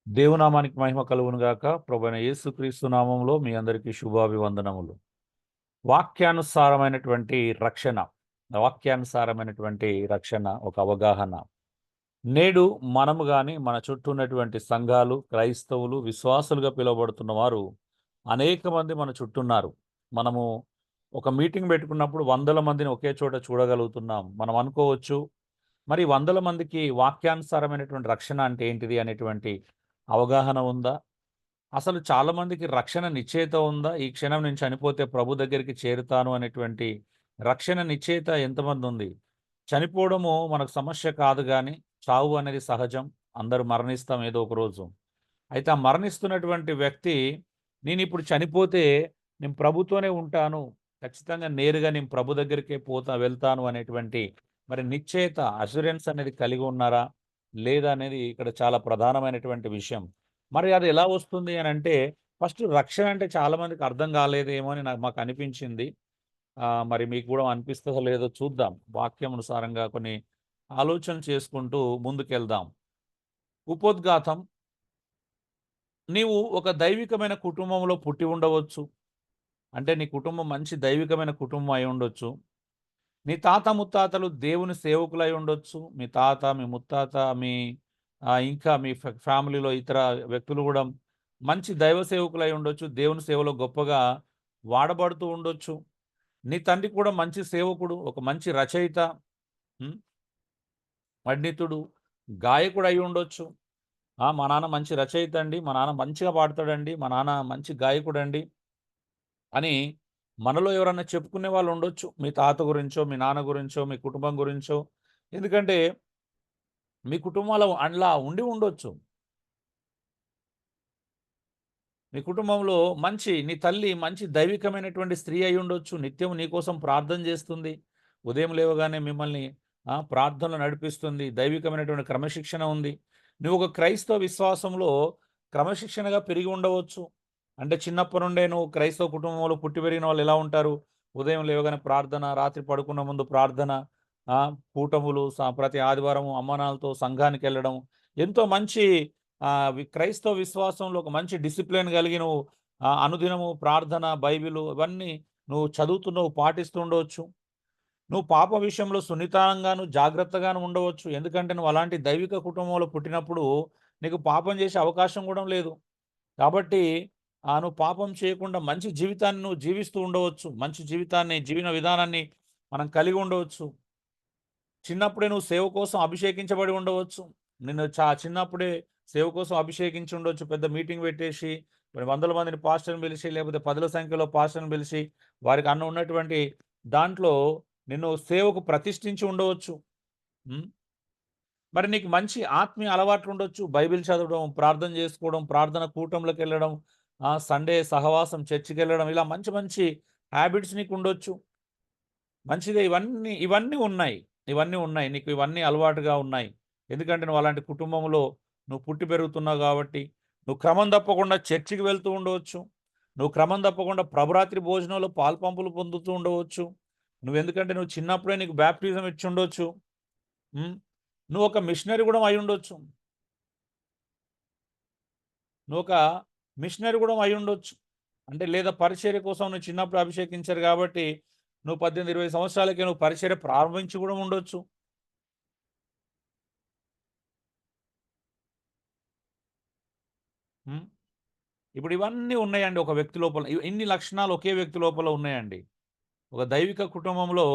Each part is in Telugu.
దేవునామానికి మహిమ కలుగును గాక. ప్రభువైన యేసుక్రీస్తు నామములో మీ అందరికీ శుభాభివందనములు. వాక్యానుసారమైనటువంటి రక్షణ, వాక్యానుసారమైనటువంటి రక్షణ ఒక అవగాహన. నేడు మనము గాని, మన చుట్టూ ఉన్నటువంటి సంఘాలు, క్రైస్తవులు, విశ్వాసులుగా పిలువబడుతున్న వారు అనేక మంది మన చుట్టూన్నారు. మనము ఒక మీటింగ్ పెట్టుకున్నప్పుడు వందల మందిని ఒకే చోట చూడగలుగుతున్నాం. మనం అనుకోవచ్చు, మరి వందల మందికి వాక్యానుసారమైనటువంటి రక్షణ అంటే ఏంటిది అనేటువంటి అవగాహన ఉందా? అసలు చాలా మందికి రక్షణ నిశ్చయిత ఉందా? ఈ క్షణం నేను చనిపోతే ప్రభు దగ్గరికి చేరుతాను అనేటువంటి రక్షణ నిశ్చయిత ఎంతమందుంది? చనిపోవడము మనకు సమస్య కాదు గానీ, చావు అనేది సహజం. అందరూ మరణిస్తాం ఏదో ఒక రోజు. అయితే ఆ మరణిస్తున్నటువంటి వ్యక్తి, నేనిప్పుడు చనిపోతే నేను ప్రభుతోనే ఉంటాను. ఖచ్చితంగా నేరుగా నేను ప్రభు దగ్గరికే వెళ్తాను అనేటువంటి మరి నిశ్చయత, అష్యూరెన్స్ అనేది కలిగి ఉన్నారా? లేదా అనేది ఇక్కడ చాలా ప్రధానమైనటువంటి విషయం. మరి అది ఎలా వస్తుంది అనంటే, ఫస్ట్ రక్షణ అంటే చాలా మందికి అర్థం కాలేదేమో అని మాకనిపించింది. మరి మీకు గూడా అనిపిస్తదో లేదో చూద్దాం. వాక్యానుసారంగా కొన్ని ఆలోచనలు చేసుకుంటూ ముందుకెళ్దాం. ఉపోద్ఘాతం. నీవు ఒక దైవికమైన కుటుంబంలో పుట్టి ఉండవచ్చు. అంటే నీ కుటుంబం మంచి దైవికమైన కుటుంబం అయి ఉండొచ్చు. నీ తాత ముత్తాతలు దేవుని సేవకులై ఉండొచ్చు. మీ తాత, మీ ముత్తాత, మీ ఇంకా మీ ఫ్యామిలీలో ఇతర వ్యక్తులు గూడా మంచి దైవ సేవకులై ఉండొచ్చు. దేవుని సేవలో గొప్పగా వాడబడుతూ ఉండొచ్చు. నీ తండ్రి కూడా మంచి సేవకుడు, ఒక మంచి రచయిత, హ్మ్. పండితుడు, గాయకుడు అయి ఉండొచ్చు. మా నాన్న మంచి రచయిత అండి. మా నాన్న మంచిగా పాడతాడండి. మా నాన్న మంచి గాయకుడండి అని మనలో ఎవరన్నా చెప్పుకునే వాళ్ళు ఉండొచ్చు. మీ తాత గురించో, మీ నాన్న గురించో, మీ కుటుంబం గురించో. ఎందుకంటే మీ కుటుంబాలో అట్లా ఉండి ఉండొచ్చు. మీ కుటుంబంలో నీ తల్లి మంచి దైవికమైనటువంటి స్త్రీ అయి ఉండొచ్చు. నిత్యం నీకోసం ప్రార్థన చేస్తుంది. ఉదయం లేవగానే మిమ్మల్ని ప్రార్థనలో నడిపిస్తుంది. దైవికమైనటువంటి క్రమశిక్షణ ఉంది. నువ్వు ఒక క్రైస్తవ విశ్వాసంలో క్రమశిక్షణగా పెరిగి ఉండవచ్చు. అంటే చిన్నప్పటి నుండే నువ్వు క్రైస్తవ కుటుంబంలో పుట్టి పెరిగిన వాళ్ళు ఎలా ఉంటారు? ఉదయం లేవగానే ప్రార్థన, రాత్రి పడుకున్న ముందు ప్రార్థన, కూటములు, ప్రతి ఆదివారం అమ్మానాన్నలతో సంఘానికెళ్ళడం. ఎంతో మంచి క్రైస్తవ విశ్వాసంలో ఒక మంచి డిసిప్లిన్ కలిగి నువ్వు అనుదినము ప్రార్థన, బైబిలు ఇవన్నీ నువ్వు చదువుతున్నావు, పాటిస్తూ ఉండవచ్చు. నువ్వు పాప విషయంలో సున్నితంగాను, జాగ్రత్తగాను ఉండవచ్చు. ఎందుకంటే నువ్వు అలాంటి దైవిక కుటుంబంలో పుట్టినప్పుడు నీకు పాపం చేసే అవకాశం కూడా లేదు. కాబట్టి నువ్వు పాపం చేయకుండా మంచి జీవితాన్ని నువ్వు జీవిస్తూ ఉండవచ్చు. మంచి జీవితాన్ని, జీవన విధానాన్ని మనం కలిగి ఉండవచ్చు. చిన్నప్పుడే నువ్వు సేవ కోసం అభిషేకించబడి ఉండవచ్చు. నిన్ను చిన్నప్పుడే సేవ కోసం అభిషేకించి ఉండొచ్చు. పెద్ద మీటింగ్ పెట్టేసి, మరి వందల మందిని పాస్టర్‌ని పిలిచి, లేకపోతే పదుల సంఖ్యలో పాస్టర్‌ని పిలిచి, వారికి ఉన్నటువంటి దాంట్లో నిన్ను సేవకు ప్రతిష్ఠించి ఉండవచ్చు. హ్మ్. మరి నీకు మంచి ఆత్మీయ అలవాట్లు ఉండొచ్చు. బైబిల్ చదవడం, ప్రార్థన చేసుకోవడం, ప్రార్థన కూటంలోకెళ్ళడం, సండే సహవాసం, చర్చికెళ్ళడం ఇలా మంచి మంచి హాబిట్స్ నీకుండొచ్చు. మంచిదే ఇవన్నీ ఉన్నాయి. ఇవన్నీ ఉన్నాయి. నీకు ఇవన్నీ అలవాటుగా ఉన్నాయి. ఎందుకంటే నువ్వు అలాంటి కుటుంబంలో నువ్వు పుట్టి పెరుగుతున్నావు గాబట్టి, నువ్వు క్రమం తప్పకుండా చర్చికి వెళ్తూ ఉండవచ్చు. నువ్వు క్రమం తప్పకుండా ప్రభురాత్రి భోజనంలో పాలుపంపులు పొందుతూ ఉండవచ్చు. నువ్వెందుకంటే నువ్వు చిన్నప్పుడే నీకు బాప్టిజం ఇచ్చుండొచ్చు. హ్మ్. నువ్వొక మిషనరీ గూడా అయ్యుండొచ్చు. నువ్వొక మిషనరీ గూడా అయ్యుండొచ్చు. అంటే లేదా పరిచర్య కోసం నువ్వు చిన్నప్పుడు అభిషేకించారు గాబట్టి, నువ్వు 18, 20 సంవత్సరాలకే నువ్వు పరిచర్య ప్రారంభించి గూడా ఉండొచ్చు. హ్మ్. ఇప్పుడు ఇవన్నీ ఉన్నాయండి ఒక వ్యక్తి లోపల. ఇన్ని లక్షణాలు ఒకే వ్యక్తి లోపల ఉన్నాయండి. ఒక దైవిక కుటుంబంలో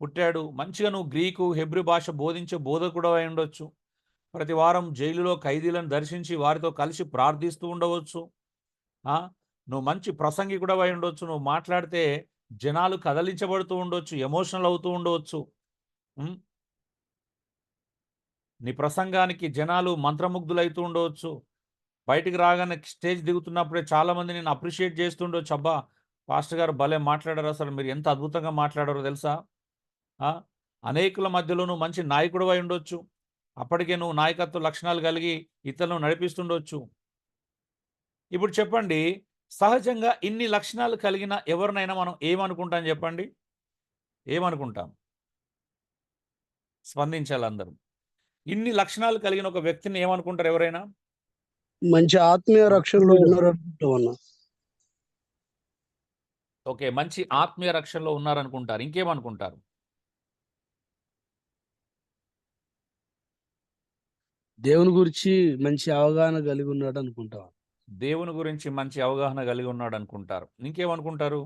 పుట్టాడు. మంచిగా నువ్వు గ్రీకు, హెబ్రీ భాష బోధించే బోధకుడవై ఉండొచ్చు. ప్రతి వారం జైలులో ఖైదీలను దర్శించి వారితో కలిసి ప్రార్థిస్తూ ఉండవచ్చు. ఆ! నువ్వు మంచి ప్రసంగికుడవై ఉండొచ్చు. నువ్వు మాట్లాడితే జనాలు కదలించబడుతూ ఉండొచ్చు. ఎమోషనల్ అవుతూ ఉండవచ్చు. హ్మ్. నీ ప్రసంగానికి జనాలు మంత్రముగ్ధులైతూ ఉండవచ్చు. బయటికి రాగానే స్టేజ్ దిగుతున్నప్పుడే చాలామంది నిన్ను అప్రిషియేట్ చేస్తుండొచ్చు. అబ్బా! పాస్టర్ గారు భలే మాట్లాడారు. అసలు మీరు ఎంత అద్భుతంగా మాట్లాడారో తెలుసా? ఆ! అనేకుల మధ్యలో నువ్వు మంచి నాయకుడివై ఉండొచ్చు. అప్పటికే నువ్వు నాయకత్వ లక్షణాలు కలిగి ఇతరులను నడిపిస్తుండొచ్చు. ఇప్పుడు చెప్పండి, సహజంగా ఇన్ని లక్షణాలు కలిగిన ఎవరినైనా మనం ఏమనుకుంటాం చెప్పండి? ఏమనుకుంటాం? స్పందించాలి అందరూ. ఇన్ని లక్షణాలు కలిగిన ఒక వ్యక్తిని ఏమనుకుంటారు ఎవరైనా? మంచి ఆత్మీయ రక్షణలో ఉన్నారనుకుంటామన్నా. ఓకే, మంచి ఆత్మీయ రక్షణలో ఉన్నారనుకుంటారు. ఇంకేమనుకుంటారు? దేవుని గురించి మంచి అవగాహన కలిగి ఉన్నాడు అనుకుంటాం. దేవుని గురించి మంచి అవగాహన కలిగి ఉన్నాడు అనుకుంటారు. ఇంకేమనుకుంటారు?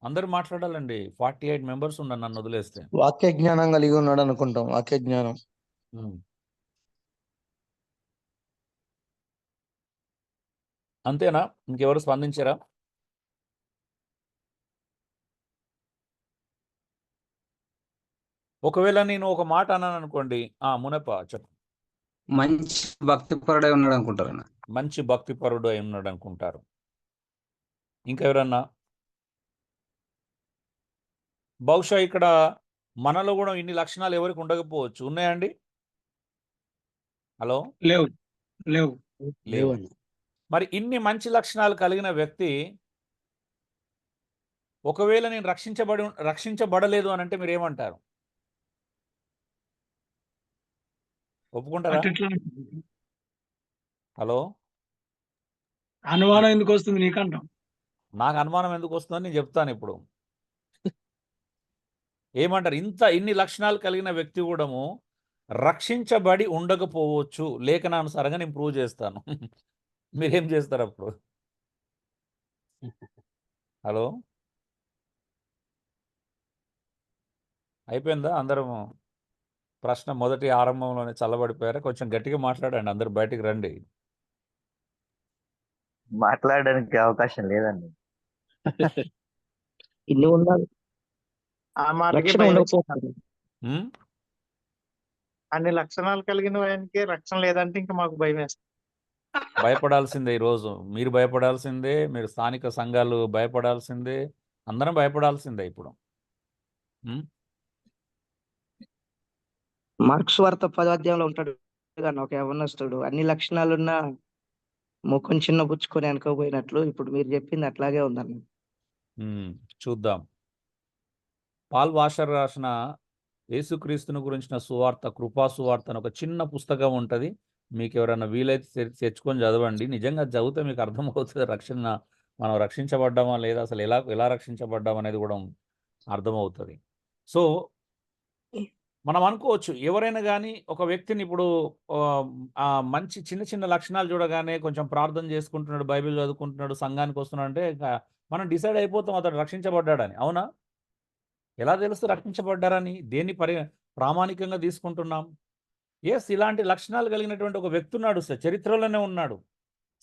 అందరూ మాట్లాడాలండి. 48 మెంబర్స్ ఉన్నారు నన్ను వదిలేస్తే. వాక్య జ్ఞానం కలిగి ఉన్నాడు అనుకుంటాం. వాక్య జ్ఞానం. అంతేనా? ఇంకెవరు స్పందించారా? ఒకవేళ నేను ఒక మాట అన్నాను అనుకోండి, మునప్ప చెప్పు. మంచి భక్తిపరుడై ఉన్నాడు అనుకుంటారు. మంచి భక్తిపరుడు అయి ఉన్నాడు అనుకుంటారు. ఇంకెవరన్నా? బహుశా ఇక్కడ మనలో కూడా ఇన్ని లక్షణాలు ఎవరికి ఉండకపోవచ్చు. ఉన్నాయండి? హలో, లేవు లేవు లేవు. మరి ఇన్ని మంచి లక్షణాలు కలిగిన వ్యక్తి ఒకవేళ నేను రక్షించబడలేదు అని అంటే మీరు ఏమంటారు? ఒప్పుకుంటారా? హలో, అనుమానం ఎందుకు వస్తుంది నీకంటాం? నాకు అనుమానం ఎందుకు వస్తుందని నేను చెప్తాను ఇప్పుడు. ఏమంటారు? ఇన్ని లక్షణాలు కలిగిన వ్యక్తి కూడాము రక్షించబడి ఉండకపోవచ్చు. లేఖనానుసారంగా నేను ప్రూవ్ చేస్తాను. మీరేం చేస్తారు అప్పుడు? హలో, అయిపోయిందా? అందరం ప్రశ్న మొదటి ఆరంభంలోనే చల్లబడిపోయారా? కొంచెం గట్టిగా మాట్లాడండి, అందరు బయటికి రండి. మాట్లాడడానికి అవకాశం లేదండి. ఇన్ని ఉండాలి. ఆ మాటకి రక్షణ భయం ఉండకపోతుంది. ఉమ్? అన్ని లక్షణాలు కలిగిన వానికి రక్షణ లేదంటే ఇంకా మాకు భయం వేస్తుంది. భయపడాల్సిందే. ఈరోజు మీరు భయపడాల్సిందే, మీరు స్థానిక సంఘాలు భయపడాల్సిందే, అందరం భయపడాల్సిందే ఇప్పుడు. మార్క్స్ వార్త 10వ అధ్యాయంలో ఉంటాడు కానీ ఒక యవనస్తుడు అన్ని లక్షణాలున్న ముఖం చిన్న పుచ్చుకొని అనుకోపోయినట్లు ఇప్పుడు మీరు చెప్పింది అట్లాగే ఉందన్న. చూద్దాం. పాల్ వాషర్ రాసిన యేసుక్రీస్తుని గురించిన సువార్త, కృపా సువార్త అని ఒక చిన్న పుస్తకం ఉంటుంది. మీకు ఎవరైనా వీలైతే తెచ్చుకొని చదవండి. నిజంగా చదివితే మీకు అర్థమవుతుంది మనం రక్షించబడ్డామా లేదా, అసలు ఎలా రక్షించబడ్డాం అనేది కూడా అర్థమవుతుంది. సో మనం అనుకోవచ్చు, ఎవరైనా కానీ ఒక వ్యక్తిని ఇప్పుడు మంచి చిన్న చిన్న లక్షణాలు చూడగానే కొంచెం ప్రార్థన చేసుకుంటున్నాడు, బైబిల్ చదువుకుంటున్నాడు, సంఘానికి వస్తున్నాడు అంటే మనం డిసైడ్ అయిపోతాం అతడు రక్షించబడ్డాడని. అవునా? ఎలా తెలుసు రక్షించబడ్డారని? దేన్ని ప్రామాణికంగా తీసుకుంటున్నాం? ఇలాంటి లక్షణాలు కలిగినటువంటి ఒక వ్యక్తి ఉన్నాడు, చరిత్రలోనే ఉన్నాడు.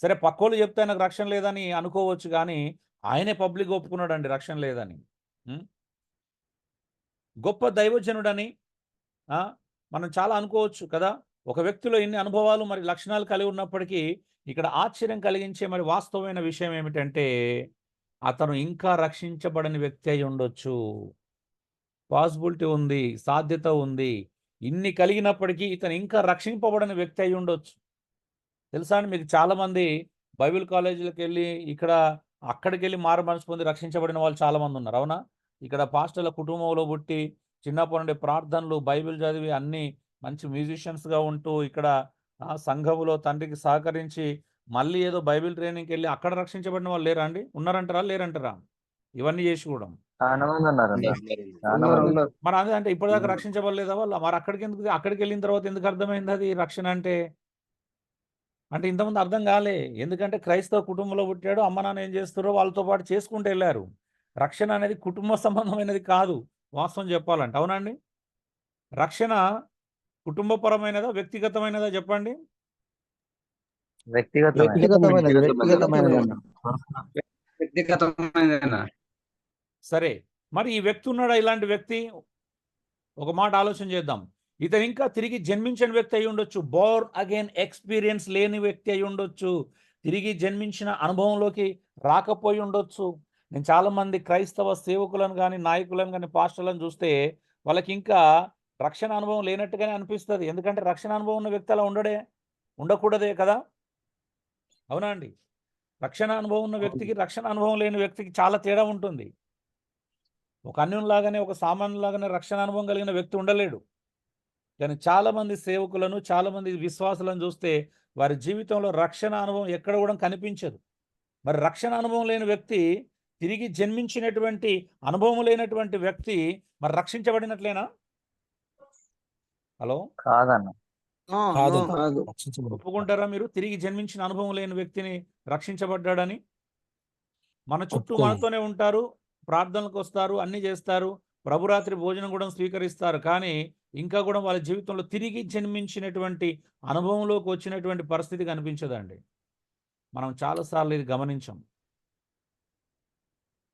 సరే, పక్కోళ్ళు చెప్తే ఆయనకు రక్షణ లేదని అనుకోవచ్చు, కానీ ఆయనే పబ్లిక్ ఒప్పుకున్నాడండి రక్షణ లేదని. గొప్ప దైవజనుడని మనం చాలా అనుకోవచ్చు కదా. ఒక వ్యక్తిలో ఇన్ని అనుభవాలు మరి లక్షణాలు కలిగి ఉన్నప్పటికీ ఇక్కడ ఆశ్చర్యం కలిగించే మరి వాస్తవమైన విషయం ఏమిటంటే అతను ఇంకా రక్షించబడని వ్యక్తి అయి ఉండొచ్చు. పాసిబిలిటీ ఉంది, సాధ్యత ఉంది. ఇన్ని కలిగినప్పటికీ ఇతను ఇంకా రక్షింపబడని వ్యక్తి అయి ఉండొచ్చు. తెలుసా అండి, మీకు చాలామంది బైబిల్ కాలేజీలకు వెళ్ళి అక్కడికి వెళ్ళి మారు మనసు పొంది రక్షించబడిన వాళ్ళు చాలామంది ఉన్నారు. అవునా? ఇక్కడ పాస్టర్ల కుటుంబంలో పుట్టి చిన్నప్పటి నుండి ప్రార్థనలు, బైబిల్ చదివి అన్ని మంచి మ్యూజిషియన్స్గా ఉంటూ ఇక్కడ సంఘములో తండ్రికి సహకరించి మళ్ళీ ఏదో బైబిల్ ట్రైనింగ్కి వెళ్ళి అక్కడ రక్షించబడిన వాళ్ళు లేరా అండి? ఉన్నారంటారా లేరంటారా? ఇవన్నీ చేసి కూడా మరి అదే అంటే ఇప్పటిదాకా రక్షించబడలేదా వాళ్ళు? మరి అక్కడికి వెళ్ళిన తర్వాత ఎందుకు అర్థమైంది అది రక్షణ అంటే ఇంతకుముందు అర్థం కాలే. ఎందుకంటే క్రైస్తవ కుటుంబంలో పుట్టాడు, అమ్మ నాన్న ఏం చేస్తారో వాళ్ళతో పాటు చేసుకుంటూ వెళ్ళారు. రక్షణ అనేది కుటుంబ సంబంధమైనది కాదు వాస్తవం చెప్పాలంటే. అవునండి? రక్షణ కుటుంబపరమైనదా వ్యక్తిగతమైనదా చెప్పండి? సరే, మరి ఈ వ్యక్తి ఉన్నాడా? ఇలాంటి వ్యక్తి ఒక మాట ఆలోచన చేద్దాం. ఇతను ఇంకా తిరిగి జన్మించిన వ్యక్తి అయి ఉండొచ్చు, బోర్న్ అగైన్ ఎక్స్పీరియన్స్ లేని వ్యక్తి అయి ఉండొచ్చు, తిరిగి జన్మించిన అనుభవంలోకి రాకపోయి ఉండొచ్చు. నేను చాలామంది క్రైస్తవ సేవకులను కానీ నాయకులను కానీ పాస్టర్లను చూస్తే వాళ్ళకి ఇంకా రక్షణ అనుభవం లేనట్టుగానే అనిపిస్తుంది. ఎందుకంటే రక్షణ అనుభవం ఉన్న వ్యక్తి అలా ఉండకూడదే కదా. అవునా అండి? రక్షణ అనుభవం ఉన్న వ్యక్తికి రక్షణ అనుభవం లేని వ్యక్తికి చాలా తేడా ఉంటుంది. ఒక అన్యునిలాగానే ఒక సామాన్యులాగానే రక్షణ అనుభవం కలిగిన వ్యక్తి ఉండలేడు. కానీ చాలామంది సేవకులను, చాలామంది విశ్వాసులను చూస్తే వారి జీవితంలో రక్షణ అనుభవం ఎక్కడ కూడా కనిపించదు. మరి రక్షణ అనుభవం లేని వ్యక్తి, తిరిగి జన్మించినటువంటి అనుభవం లేనటువంటి వ్యక్తి మరి రక్షించబడినట్లేనా? హలో, కాదన్న. కాదు. కాదు. ఒప్పుకుంటారా మీరు తిరిగి జన్మించిన అనుభవం లేని వ్యక్తిని రక్షించబడ్డాడని? మన చుట్టూ ఒప్పుకోము. మనతోనే ఉంటారు, ప్రార్థనలకు వస్తారు, అన్ని చేస్తారు, ప్రభురాత్రి భోజనం కూడా స్వీకరిస్తారు. కానీ ఇంకా కూడా వాళ్ళ జీవితంలో తిరిగి జన్మించినటువంటి అనుభవంలోకి వచ్చినటువంటి పరిస్థితి కనిపించదండి. మనం చాలాసార్లు ఇది గమనించాం.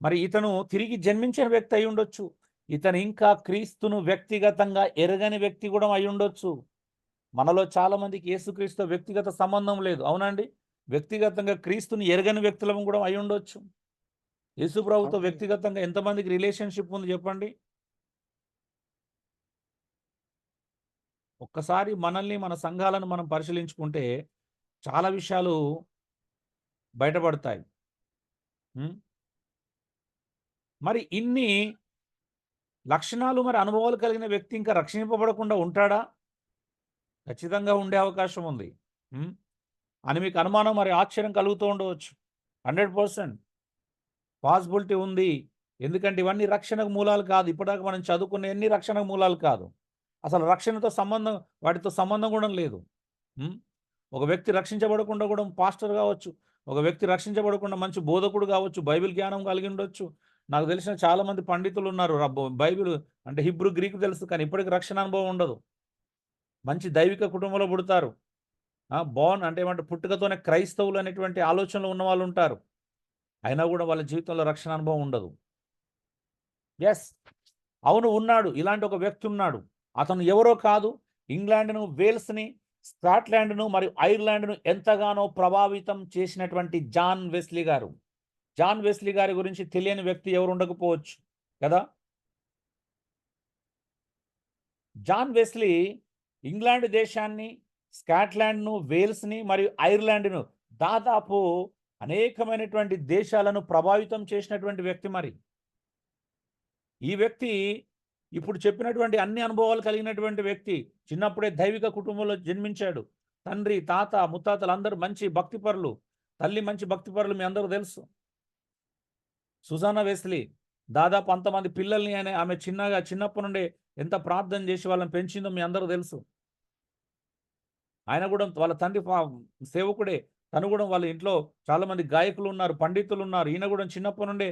మరి ఇతను తిరిగి జన్మించిన వ్యక్తి అయి ఉండొచ్చు, ఇతను ఇంకా క్రీస్తును వ్యక్తిగతంగా ఎరగని వ్యక్తి కూడా అయి ఉండొచ్చు. మనలో చాలా మందికి యేసుక్రీస్తు వ్యక్తిగత సంబంధం లేదు, అవునండి? వ్యక్తిగతంగా క్రీస్తుని ఎరగని వ్యక్తులం కూడా అయి ఉండొచ్చు. యేసు ప్రభుతో వ్యక్తిగతంగా ఎంతమందికి రిలేషన్షిప్ ఉంది చెప్పండి? ఒక్కసారి మనల్ని, మన సంఘాలను మనం పరిశీలించుకుంటే చాలా విషయాలు బయటపడతాయి. మరి ఇన్ని లక్షణాలు, మరి అనుభవాలు కలిగిన వ్యక్తి ఇంకా రక్షింపబడకుండా ఉంటాడా? ఖచ్చితంగా ఉండే అవకాశం ఉంది అని మీకు అనుమానం, మరి ఆశ్చర్యం కలుగుతూ ఉండవచ్చు. 100% పాసిబిలిటీ ఉంది. ఎందుకంటే ఇవన్నీ రక్షణకు మూలాలు కాదు. ఇప్పటిదాకా మనం చదువుకున్న ఎన్ని రక్షణకు మూలాలు కాదు. అసలు రక్షణతో సంబంధం, వాటితో సంబంధం కూడా లేదు. ఒక వ్యక్తి రక్షించబడకుండా కూడా పాస్టర్ కావచ్చు, ఒక వ్యక్తి రక్షించబడకుండా మంచి బోధకుడు కావచ్చు, బైబిల్ జ్ఞానం కలిగి ఉండొచ్చు. నాకు తెలిసిన చాలామంది పండితులు ఉన్నారు, బైబిల్ అంటే హిబ్రూ, గ్రీకు తెలుసు, కానీ ఇప్పటికి రక్షణ అనుభవం ఉండదు. మంచి దైవిక కుటుంబంలో పుడతారు, బోర్న్ అంటే ఏమంటే పుట్టుకతోనే క్రైస్తవులు అనేటువంటి ఆలోచనలు ఉన్న వాళ్ళు ఉంటారు, అయినా కూడా వాళ్ళ జీవితంలో రక్షణ అనుభవం ఉండదు. ఎస్, అవును, ఉన్నాడు. ఇలాంటి ఒక వ్యక్తి ఉన్నాడు. అతను ఎవరో కాదు, ఇంగ్లాండ్ను, వేల్స్ని, స్కాట్లాండ్ను మరియు ఐర్లాండ్ను ఎంతగానో ప్రభావితం చేసినటువంటి జాన్ వెస్లీ గారు. జాన్ వెస్లీ గారి గురించి తెలియని వ్యక్తి ఎవరు ఉండకపోవచ్చు కదా. జాన్ వెస్లీ ఇంగ్లాండ్ దేశాన్ని, స్కాట్లాండ్ను, వేల్స్ని మరియు ఐర్లాండ్ను దాదాపు అనేకమైనటువంటి దేశాలను ప్రభావితం చేసినటువంటి వ్యక్తి. మరి ఈ వ్యక్తి ఇప్పుడు చెప్పినటువంటి అన్ని అనుభవాలు కలిగినటువంటి వ్యక్తి. చిన్నప్పుడే దైవిక కుటుంబంలో జన్మించాడు. తండ్రి, తాత, ముత్తాతలు అందరూ మంచి భక్తిపరులు, తల్లి మంచి భక్తిపరులు, మీ అందరూ తెలుసు. సుజానా వెస్లీ దాదాపు అంతమంది పిల్లల్ని ఆమె చిన్నప్పటి నుండే ఎంత ప్రార్థన చేసి వాళ్ళని పెంచిందో మీ అందరూ తెలుసు. ఆయన కూడా వాళ్ళ తండ్రి సేవకుడే, తను కూడా వాళ్ళ ఇంట్లో చాలామంది గాయకులు ఉన్నారు, పండితులు ఉన్నారు. ఈయన కూడా చిన్నప్పటి నుండే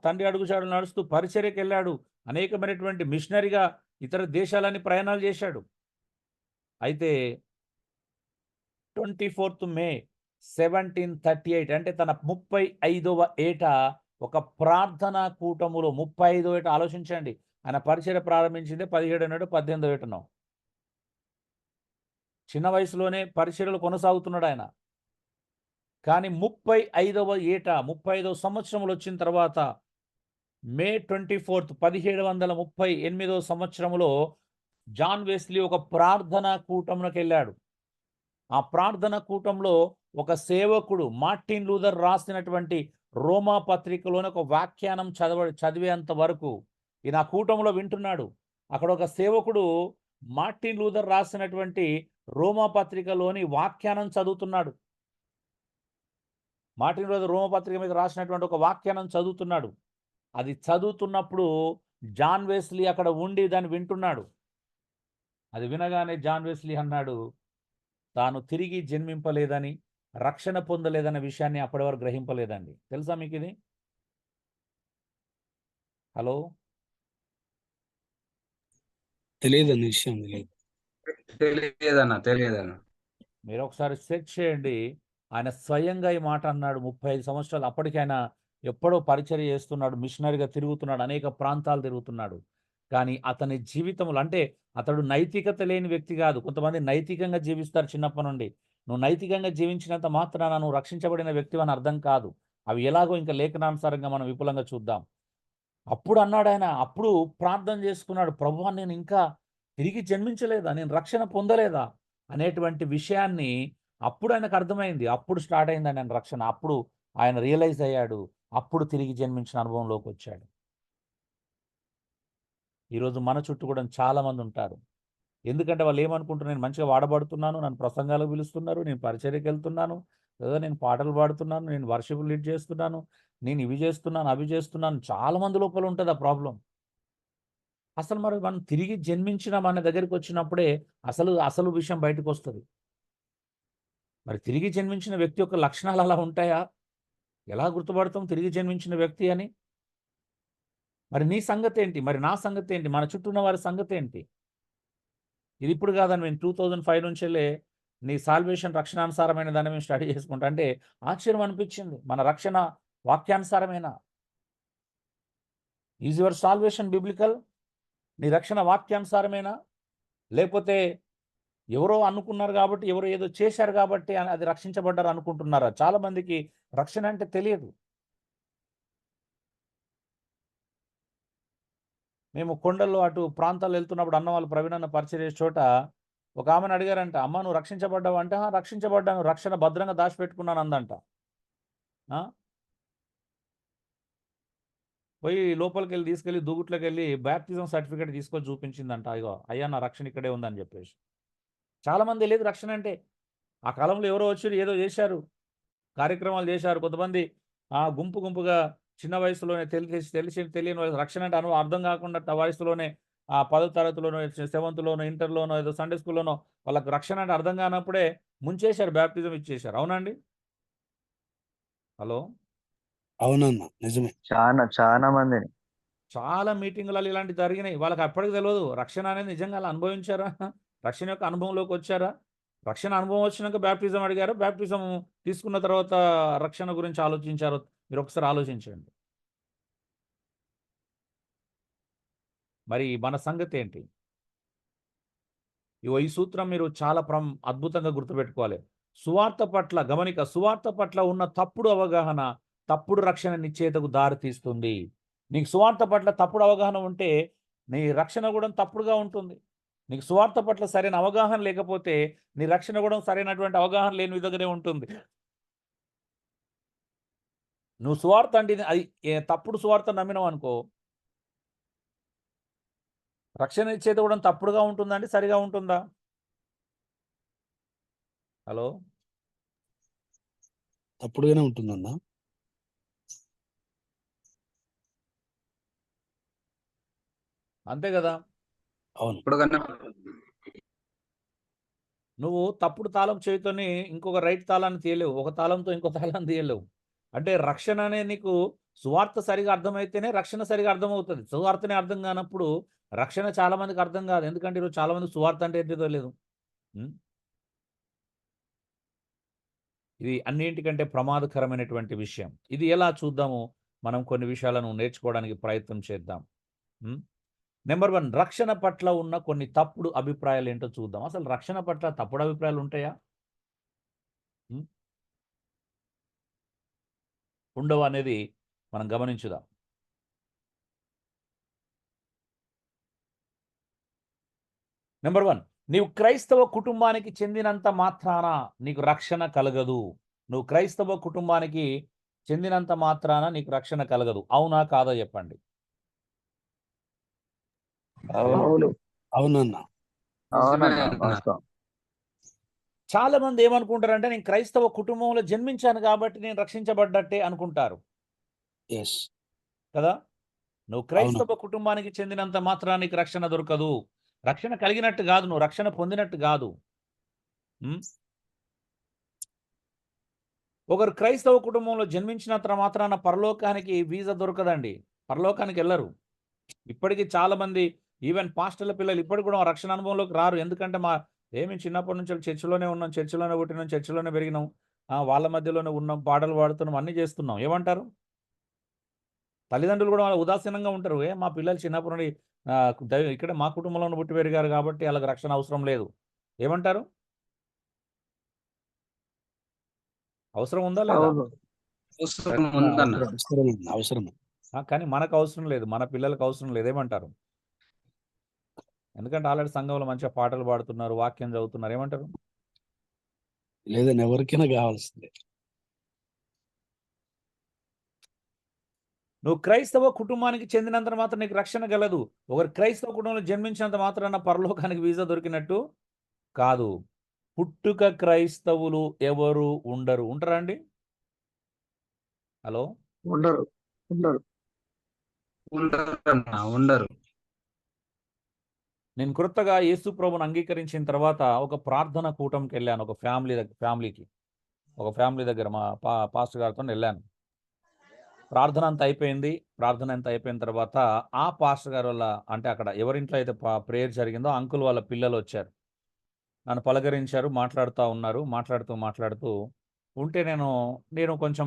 తండ్రి అడుగుజాడలు నడుస్తూ పరిచర్యకి వెళ్ళాడు. అనేకమైనటువంటి మిషనరీగా ఇతర దేశాలని ప్రయాణాలు చేశాడు. అయితే 24th May 1738 అంటే తన 35వ ఏట ఒక ప్రార్థనా కూటములో, 35వ ఏట ఆలోచించండి, ఆయన పరిచర్య ప్రారంభించింది 17వ ఏట, 18వ ఏటనో. చిన్న వయసులోనే పరిచర్యలు కొనసాగుతున్నాడు ఆయన. కానీ 35వ ఏట, 35వ సంవత్సరంలో వచ్చిన తర్వాత May 24th 1738వ సంవత్సరంలో జాన్ వెస్లీ ఒక ప్రార్థనా కూటంలోకి వెళ్ళాడు. ఆ ప్రార్థనా కూటంలో ఒక సేవకుడు మార్టిన్ లూథర్ రాసినటువంటి రోమా పత్రికలోని ఒక వ్యాఖ్యానం చదివేంత వరకు ఈయన ఆ కూటంలో వింటున్నాడు. అక్కడ ఒక సేవకుడు మార్టిన్ లూథర్ రాసినటువంటి రోమా పత్రికలోని వ్యాఖ్యానం చదువుతున్నాడు. మార్టిన్ లూథర్ రోమా పత్రిక మీద రాసినటువంటి ఒక వ్యాఖ్యానం చదువుతున్నాడు. అది చదువుతున్నప్పుడు జాన్ వెస్లీ అక్కడ ఉండి దాన్ని వింటున్నాడు. అది వినగానే జాన్ వెస్లీ అన్నాడు, తాను తిరిగి జన్మింపలేదని, రక్షణ పొందలేదన్న విషయాన్ని అప్పటి వరకు గ్రహింపలేదండి. తెలుసా మీకు ఇది? హలో, తెలియదన్న విషయం తెలియదన్న. మీరు ఒకసారి సెర్చ్ చేయండి. ఆయన స్వయంగా ఈ మాట అన్నాడు. 35 సంవత్సరాలు అప్పటికి ఆయన ఎప్పుడో పరిచర్య చేస్తున్నాడు, మిషనరీగా తిరుగుతున్నాడు, అనేక ప్రాంతాలు తిరుగుతున్నాడు. కానీ అతని జీవితంలో, అంటే అతడు నైతికత లేని వ్యక్తి కాదు. కొంతమంది నైతికంగా జీవిస్తారు చిన్నప్పటి నుండి. నువ్వు నైతికంగా జీవించినంత మాత్రాన నువ్వు రక్షించబడిన వ్యక్తి అని అర్థం కాదు. అవి ఎలాగో ఇంకా లేఖనానుసారంగా మనం విపులంగా చూద్దాం. అప్పుడు అన్నాడు ఆయన, అప్పుడు ప్రార్థన చేసుకున్నాడు, ప్రభువా నేను ఇంకా తిరిగి జన్మించలేదా, నేను రక్షణ పొందలేదా అనేటువంటి విషయాన్ని అప్పుడు ఆయనకు అర్థమైంది. అప్పుడు స్టార్ట్ అయిందండి ఆయన రక్షణ. అప్పుడు ఆయన రియలైజ్ అయ్యాడు. అప్పుడు తిరిగి జన్మించిన అనుభవంలోకి వచ్చాడు. ఈరోజు మన చుట్టూ కూడా చాలా మంది ఉంటారు. ఎందుకంటే వాళ్ళు ఏమనుకుంటున్నారు, నేను మంచిగా వాడబడుతున్నాను, నన్ను ప్రసంగాలకు పిలుస్తున్నారు, నేను పరిచర్యకి వెళ్తున్నాను, లేదా నేను పాటలు పాడుతున్నాను, నేను వర్షిప్ లీడ్ చేస్తున్నాను, నేను ఇవి చేస్తున్నాను, అవి చేస్తున్నాను. చాలా మంది లోపల ఉంటుంది ఆ ప్రాబ్లం. అసలు మరి మనం తిరిగి జన్మించిన మన దగ్గరికి వచ్చినప్పుడే అసలు విషయం బయటకు వస్తుంది. మరి తిరిగి జన్మించిన వ్యక్తి యొక్క లక్షణాలు అలా ఉంటాయా? ఎలా గుర్తుపడతాం తిరిగి జన్మించిన వ్యక్తి అని? మరి నీ సంగతి ఏంటి? మరి నా సంగతి ఏంటి? మన చుట్టూ ఉన్న వారి సంగతి ఏంటి? ఇది ఇప్పుడు కాదని మేము 2005 నుంచెల్లే నీ సాల్వేషన్ రక్షణానుసారమైన దాన్ని మేము స్టడీ చేసుకుంటా అంటే ఆశ్చర్యం అనిపించింది. మన రక్షణ వాక్యానుసారమేనా? Is your salvation biblical? నీ రక్షణ వాక్యానుసారమేనా? లేకపోతే ఎవరో అనుకున్నారు కాబట్టి, ఎవరో ఏదో చేశారు కాబట్టి అది రక్షించబడ్డారు అనుకుంటున్నారా? చాలా మందికి రక్షణ అంటే తెలియదు. మేము కొండల్లో అటు ప్రాంతాలు వెళ్తున్నప్పుడు అన్న వాళ్ళు ప్రవీణ్ అన్న పరిచయం చేసే చోట ఒక ఆమెను అడిగారంట, అమ్మ నువ్వు రక్షించబడ్డావు అంటే, రక్షించబడ్డాను, రక్షణ భద్రంగా దాచిపెట్టుకున్నాను అందంట. పోయి లోపలికి వెళ్ళి తీసుకెళ్ళి దూగుట్లోకి వెళ్ళి బ్యాప్టిజం సర్టిఫికేట్ తీసుకొని చూపించిందంట. ఇగో అయ్యా నా రక్షణ ఇక్కడే ఉందని చెప్పేసి. చాలా మంది లేదు రక్షణ అంటే. ఆ కాలంలో ఎవరో వచ్చి ఏదో చేశారు, కార్యక్రమాలు చేశారు. కొంతమంది గుంపుగా చిన్న వయసులోనే తెలియని వయసు రక్షణ అంటే అర్థం కాకుండా వయసులోనే 10వ తరగతిలోనో 7th ఇంటర్లోనో ఏదో సండే స్కూల్లోనో వాళ్ళకి రక్షణ అంటే అర్థం కానప్పుడే ముంచేశారు, బ్యాప్టిజం ఇచ్చేశారు. అవునండి? హలో, అవునన్నా, నిజమే. చాలా మందిని. చాలా మీటింగులలో ఇలాంటివి జరిగినాయి. వాళ్ళకి అప్పటికి తెలియదు రక్షణ అనేది నిజంగా అలా అనుభవించారా, రక్షణ యొక్క అనుభవంలోకి వచ్చారా? రక్షణ అనుభవం వచ్చినాక బ్యాప్టిజం అడిగారు, బ్యాప్టిజం తీసుకున్న తర్వాత రక్షణ గురించి ఆలోచించారు. మీరు ఒకసారి ఆలోచించండి. మరి మన సంగతి ఏంటి? ఈ సూత్రం మీరు చాలా అద్భుతంగా గుర్తుపెట్టుకోవాలి. సువార్త పట్ల గమనిక, సువార్త పట్ల ఉన్న తప్పుడు అవగాహన తప్పుడు రక్షణ నిశ్చయితకు దారి తీస్తుంది. నీకు సువార్త పట్ల తప్పుడు అవగాహన ఉంటే నీ రక్షణ కూడా తప్పుడుగా ఉంటుంది. నీకు సువార్త పట్ల సరైన అవగాహన లేకపోతే నీ రక్షణ కూడా సరైనటువంటి అవగాహన లేని విధంగానే ఉంటుంది. నువ్వు సువార్త అంటే అది తప్పుడు సువార్త నమ్మినావు అనుకో, రక్షణ నిశ్చయిత కూడా తప్పుడుగా ఉంటుందండి, సరిగా ఉంటుందా? హలో, తప్పుడుగానే ఉంటుందన్నా. అంతే కదా? అవును. ఇప్పుడు కన్నా నువ్వు తప్పుడు తాళం చేతితోని ఇంకొక రైట్ తాళాన్ని తీయలేవు, ఒక తాళంతో ఇంకో తాళాన్ని తీయలేవు. అంటే రక్షణ అనే నీకు సువార్త సరిగా అర్థమైతేనే రక్షణ సరిగా అర్థమవుతుంది. సువార్తనే అర్థం కానప్పుడు రక్షణ చాలా మందికి అర్థం కాదు. ఎందుకంటే ఈరోజు చాలా మంది సువార్త అంటే ఏంటిదో లేదు. ఇది అన్నింటికంటే ప్రమాదకరమైనటువంటి విషయం. ఇది ఎలా చూద్దాము, మనం కొన్ని విషయాలను నేర్చుకోవడానికి ప్రయత్నం చేద్దాం. నెంబర్ 1, రక్షణ పట్ల ఉన్న కొన్ని తప్పుడు అభిప్రాయాలు ఏంటో చూద్దాం. అసలు రక్షణ పట్ల తప్పుడు అభిప్రాయాలు ఉంటాయా? ఉండవు అనేది మనం గమనించుదాం. నెంబర్ 1, నీవు క్రైస్తవ కుటుంబానికి చెందినంత మాత్రాన నీకు రక్షణ కలగదు. నువ్వు క్రైస్తవ కుటుంబానికి చెందినంత మాత్రాన నీకు రక్షణ కలగదు. అవునా కాదా చెప్పండి. అవునన్నా. చాలా మంది ఏమనుకుంటారంటే నేను క్రైస్తవ కుటుంబంలో జన్మించాను కాబట్టి నేను రక్షించబడ్డట్టే అనుకుంటారు కదా. నువ్వు క్రైస్తవ కుటుంబానికి చెందినంత మాత్రాన నీకు రక్షణ దొరకదు. రక్షణ కలిగినట్టు కాదు, నువ్వు రక్షణ పొందినట్టు కాదు. ఒకరు క్రైస్తవ కుటుంబంలో జన్మించినంత మాత్రాన పరలోకానికి వీసా దొరకదండి, పరలోకానికి వెళ్ళరు. ఇప్పటికీ చాలా మంది ఈవెన్ పాస్టర్ల పిల్లలు ఇప్పటికి కూడా రక్షణ అనుభవంలోకి రారు. ఎందుకంటే ఏమి చిన్నప్పటి నుంచి చర్చిలోనే ఉన్నాం, చర్చిలోనే పుట్టినాం, చర్చిలోనే పెరిగినాం, వాళ్ళ మధ్యలోనే ఉన్నాం, పాటలు పాడుతున్నాం, అన్నీ చేస్తున్నాం. ఏమంటారు? తల్లిదండ్రులు కూడా ఉదాసీనంగా ఉంటారు. మా పిల్లలు చిన్నప్పటి నుండి ఇక్కడ మా కుటుంబంలో పుట్టి పెరిగారు కాబట్టి వాళ్ళకి రక్షణ అవసరం లేదు. ఏమంటారు? అవసరం ఉందా లేదా? అవసరం. కానీ మనకు అవసరం లేదు, మన పిల్లలకు అవసరం లేదు. ఏమంటారు? ఎందుకంటే ఆల్రెడీ సంఘంలో మంచిగా పాటలు పాడుతున్నారు, వాక్యం చదువుతున్నారు. ఏమంటారు? లేదని ఎవరికైనా కావాల్సిందే. నువ్వు క్రైస్తవ కుటుంబానికి చెందినంత మాత్రం నీకు రక్షణ గలదు. ఒకరు క్రైస్తవ కుటుంబంలో జన్మించినంత మాత్రాన పరలోకానికి వీసా దొరికినట్టు కాదు. పుట్టుక క్రైస్తవులు ఎవరు ఉండరు. ఉంటారా అండి? హలో, ఉండరు ఉండరు. ఉండరు. నేను క్రొత్తగా యేసు ప్రభువుని అంగీకరించిన తర్వాత ఒక ప్రార్థన కూటమికి వెళ్ళాను. ఒక ఫ్యామిలీ దగ్గర మా పాస్టర్ గారితో వెళ్ళాను. ప్రార్థన అంతా అయిపోయింది. ప్రార్థన అంతా అయిపోయిన తర్వాత ఆ పాస్టర్ గారు వల్ల, అంటే అక్కడ ఎవరింట్లో అయితే ప్రేయర్ జరిగిందో అంకుల్ వాళ్ళ పిల్లలు వచ్చారు. నన్ను పలకరించారు, మాట్లాడుతూ ఉంటే నేను కొంచెం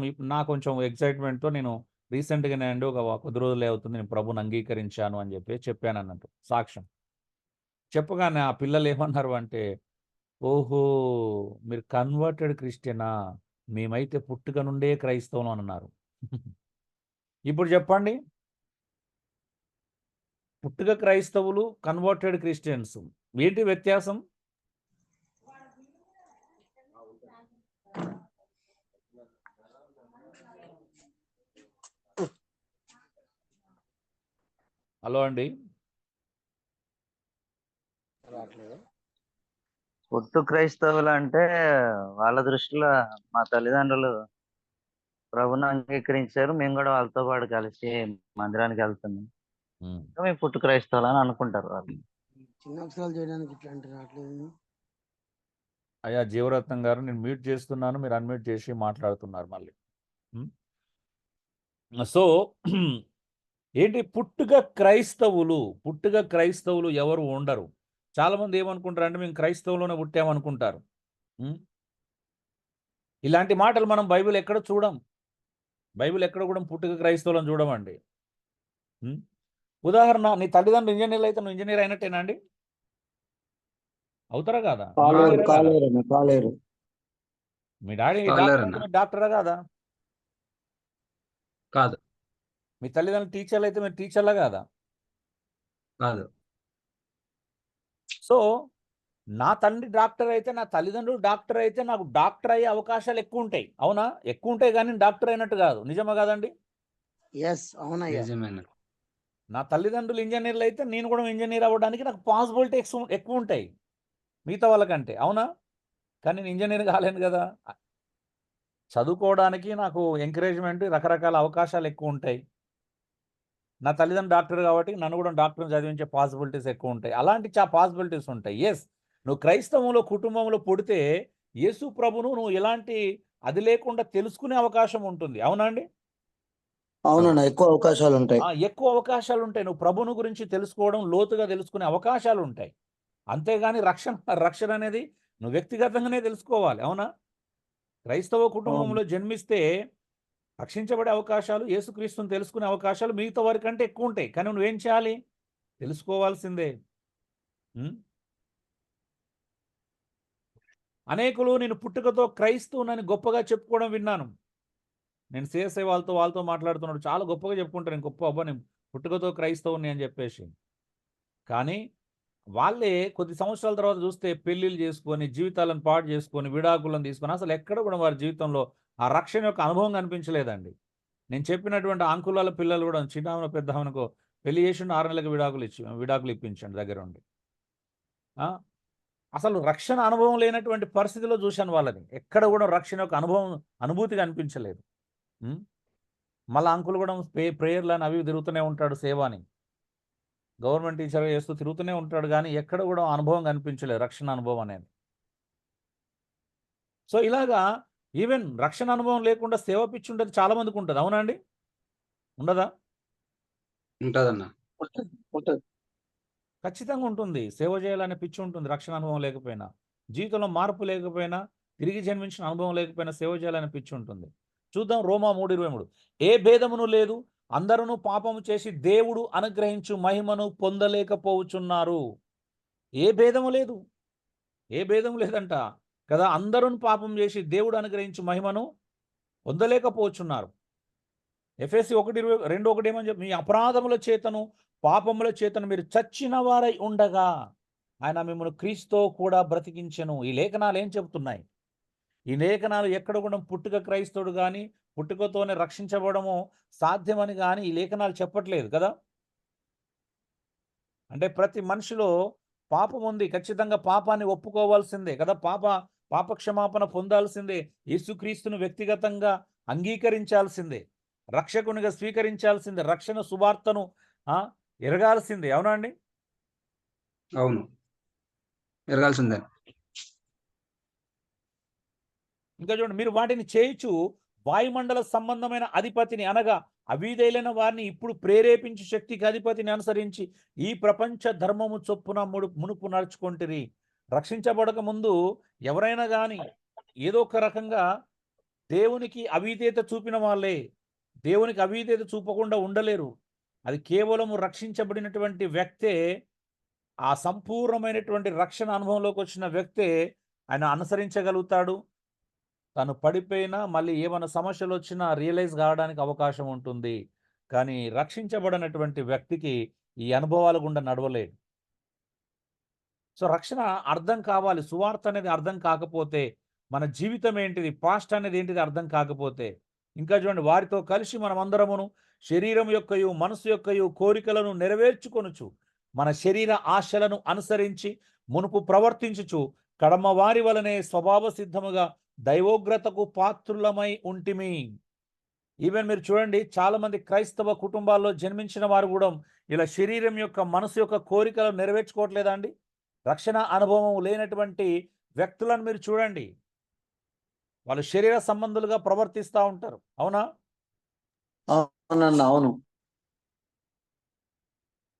కొంచెం ఎక్సైట్మెంట్తో నేను రీసెంట్గానే అండి ఒక కొద్ది రోజులే అవుతుంది నేను ప్రభుని అంగీకరించాను అని చెప్పాను అన్నట్టు సాక్ష్యం చెప్పగానే ఆ పిల్లలు ఏమన్నారు అంటే, ఓహో, మీరు కన్వర్టెడ్ క్రిస్టియనా, మేమైతే పుట్టుక నుండే క్రైస్తవం అని అన్నారు. ఇప్పుడు చెప్పండి, పుట్టుక క్రైస్తవులు, కన్వర్టెడ్ క్రిస్టియన్స్ ఏంటి వ్యత్యాసం? హలో అండి, పుట్టు క్రైస్తవులు అంటే వాళ్ళ దృష్టిలో మా తల్లిదండ్రులు ప్రభుని అంగీకరించారు, మేము కూడా వాళ్ళతో పాటు కలిసి మందిరానికి వెళ్తున్నాం, మేము పుట్టు క్రైస్తవులు అని అనుకుంటారు వాళ్ళు. చిన్న అక్షరాలు చేయడానికి ఇట్లాంటి రావట్లేదు. అయ్యా జీవరత్నం గారు, నేను మ్యూట్ చేస్తున్నాను, మీరు అన్మ్యూట్ చేసి మాట్లాడుతున్నారు మళ్ళీ. సో ఏంటి, పుట్టుక క్రైస్తవులు ఎవరు ఉండరు. చాలా మంది ఏమనుకుంటారు అంటే, మేము క్రైస్తవులోనే పుట్టామనుకుంటారు. ఇలాంటి మాటలు మనం బైబిల్ ఎక్కడ చూడం. బైబిల్ ఎక్కడ కూడా పుట్టుక క్రైస్తవులను చూడమండి. ఉదాహరణ, నీ తల్లిదండ్రులు ఇంజనీర్లు అయితే నువ్వు ఇంజనీర్ అయినట్టేనా అండి? అవుతారా కాదా? కాలేరు. మీ డాడీ డాక్టరా కాదా? కాదు. మీ తల్లిదండ్రులు టీచర్లు అయితే మీరు టీచర్లా కాదా? కాదు. సో నా తండ్రి డాక్టర్ అయితే, నా తల్లిదండ్రులు డాక్టర్ అయితే నాకు డాక్టర్ అయ్యే అవకాశాలు ఎక్కువ ఉంటాయి. అవునా? ఎక్కువ ఉంటాయి, కానీ డాక్టర్ అయినట్టు కాదు. నిజమా కాదండి? నా తల్లిదండ్రులు ఇంజనీర్లు అయితే నేను కూడా ఇంజనీర్ అవ్వడానికి నాకు పాసిబిలిటీ ఎక్కువ ఉంటాయి మిగతా వాళ్ళకంటే. అవునా? కానీ నేను ఇంజనీర్ కాలేను కదా. చదువుకోవడానికి నాకు ఎంకరేజ్మెంట్, రకరకాల అవకాశాలు ఎక్కువ ఉంటాయి. నా తల్లిదండ్రులు డాక్టర్ కాబట్టి నన్ను కూడా డాక్టర్ని చదివించే పాసిబిలిటీస్ ఎక్కువ ఉంటాయి. అలాంటి పాసిబిలిటీస్ ఉంటాయి. ఎస్, నువ్వు క్రైస్తవంలో కుటుంబంలో పుడితే యేసు ప్రభును నువ్వు ఎలాంటి అది లేకుండా తెలుసుకునే అవకాశం ఉంటుంది. అవునండి? అవునన్నా, ఎక్కువ అవకాశాలు ఉంటాయి. ఎక్కువ అవకాశాలు ఉంటాయి. నువ్వు ప్రభును గురించి తెలుసుకోవడం, లోతుగా తెలుసుకునే అవకాశాలు ఉంటాయి. అంతేగాని రక్షణ అనేది నువ్వు వ్యక్తిగతంగానే తెలుసుకోవాలి. అవునా? క్రైస్తవ కుటుంబంలో జన్మిస్తే రక్షించబడే అవకాశాలు, యేసుక్రీస్తుని తెలుసుకునే అవకాశాలు మిగతా వారి కంటే ఎక్కువ ఉంటాయి. కానీ నువ్వేం చేయాలి? తెలుసుకోవాల్సిందే. అనేకులు నేను పుట్టుకతో క్రైస్తవునని గొప్పగా చెప్పుకోవడం విన్నాను. నేను సిఎస్ఐ వాళ్ళతో మాట్లాడుతున్నాడు, చాలా గొప్పగా చెప్పుకుంటారు, నేను గొప్ప అబ్బా నేను పుట్టుకతో క్రైస్తవుని అని చెప్పేసి. కానీ వాళ్ళే కొద్ది సంవత్సరాల తర్వాత చూస్తే పెళ్ళిళ్ళు చేసుకొని, జీవితాలను పాడు చేసుకొని, విడాకులను తీసుకొని, అసలు ఎక్కడ కూడా వారి జీవితంలో ఆ రక్షణ యొక్క అనుభవం కనిపించలేదండి. నేను చెప్పినటువంటి అంకులాల పిల్లలు కూడా చిన్నామన పెద్దామనుకో పెళ్లి చేసిండు, 6 నెలలకు విడాకులు ఇప్పించండి దగ్గర ఉండి. అసలు రక్షణ అనుభవం లేనటువంటి పరిస్థితిలో చూశాను వాళ్ళని. ఎక్కడ కూడా రక్షణ యొక్క అనుభూతి కనిపించలేదు. మళ్ళీ అంకుల్ కూడా ప్రేయర్లు అని అవి తిరుగుతూనే ఉంటాడు, సేవ అని గవర్నమెంట్ టీచర్ చేస్తూ తిరుగుతూనే ఉంటాడు, కానీ ఎక్కడ కూడా అనుభవం కనిపించలేదు, రక్షణ అనుభవం అనేది. సో ఇలాగా ఈవెన్ రక్షణ అనుభవం లేకుండా సేవ పిచ్చి ఉంటుంది, చాలా మందికి ఉంటుంది. అవునా అండి? ఉండదా? ఉంటుందన్నా. ఖచ్చితంగా ఉంటుంది. సేవ చేయాలనే పిచ్చి ఉంటుంది రక్షణ అనుభవం లేకపోయినా. జీవితంలో మార్పు లేకపోయినా, తిరిగి జన్మించిన అనుభవం లేకపోయినా సేవ చేయాలనే పిచ్చి ఉంటుంది. చూద్దాం రోమా 3:23. ఏ భేదమును లేదు, అందరూ పాపము చేసి దేవుడు అనుగ్రహించు మహిమను పొందలేకపోవచ్చున్నారు. ఏ భేదము లేదంట కదా. అందరూ పాపం చేసి దేవుడు అనుగ్రహించు మహిమను పొందలేకపోవచ్చున్నారు. ఎఫెసీ 1:22 ఏమని చెప్పి, మీ అపరాధముల చేతను పాపముల చేతను మీరు చచ్చిన వారై ఉండగా ఆయన మిమ్మల్ని క్రీస్తుతో కూడా బ్రతికించెను. ఈ లేఖనాలు ఏం చెబుతున్నాయి? ఈ లేఖనాలు ఎక్కడ కూడా పుట్టుక క్రైస్తవుడు కానీ పుట్టుకతోనే రక్షించబడము సాధ్యమని కానీ ఈ లేఖనాలు చెప్పట్లేదు కదా. అంటే ప్రతి మనిషిలో పాపం ఉంది, ఖచ్చితంగా పాపాన్ని ఒప్పుకోవాల్సిందే కదా, పాప క్షమాపణ పొందాల్సిందే, యేసుక్రీస్తును వ్యక్తిగతంగా అంగీకరించాల్సిందే, రక్షకునిగా స్వీకరించాల్సిందే, రక్షణ సువార్తను ఎరగాల్సిందే. అవునా అండి? అవును, ఎరగాల్సిందే. ఇంకా చూడండి, మీరు వాటిని చేయుచు వాయుమండల సంబంధమైన అధిపతిని అనగా అవిధేయులైన వారిని ఇప్పుడు ప్రేరేపించు శక్తికి అధిపతిని అనుసరించి ఈ ప్రపంచ ధర్మము చొప్పున మునుపు నడుచుకుంటురి. రక్షించబడక ముందు ఎవరైనా కానీ ఏదో ఒక రకంగా దేవునికి అవిధేయత చూపిన వాళ్ళే. దేవునికి అవిధేయత చూపకుండా ఉండలేరు. అది కేవలం రక్షించబడినటువంటి వ్యక్తే, ఆ సంపూర్ణమైనటువంటి రక్షణ అనుభవంలోకి వచ్చిన వ్యక్తే ఆయన అనుసరించగలుగుతాడు. తను పడిపోయినా మళ్ళీ ఏమైనా సమస్యలు వచ్చినా రియలైజ్ కావడానికి అవకాశం ఉంటుంది. కానీ రక్షించబడినటువంటి వ్యక్తికి ఈ అనుభవాల గుండా నడవలేడు. సో రక్షణ అర్థం కావాలి. సువార్త అనేది అర్థం కాకపోతే, మన జీవితం ఏంటిది, పాస్ట్ అనేది ఏంటిది అర్థం కాకపోతే, ఇంకా చూడండి, వారితో కలిసి మనమందరమును శరీరం యొక్కయు మనసు యొక్కయు కోరికలను నెరవేర్చుకొనుచు మన శరీర ఆశలను అనుసరించి మునుపు ప్రవర్తించుచు కడమ వారి వలనే స్వభావ సిద్ధముగా దైవోగ్రతకు పాత్రులమై ఉంటిమి. ఈవెన్ మీరు చూడండి, చాలా మంది క్రైస్తవ కుటుంబాల్లో జన్మించిన వారు కూడా ఇలా శరీరం యొక్క మనసు యొక్క కోరికలను నెరవేర్చుకోవట్లేదా అండి? రక్షణ అనుభవం లేనటువంటి వ్యక్తులను మీరు చూడండి, వాళ్ళు శరీర సంబంధులుగా ప్రవర్తిస్తూ ఉంటారు. అవునా? అవునన్న, అవును.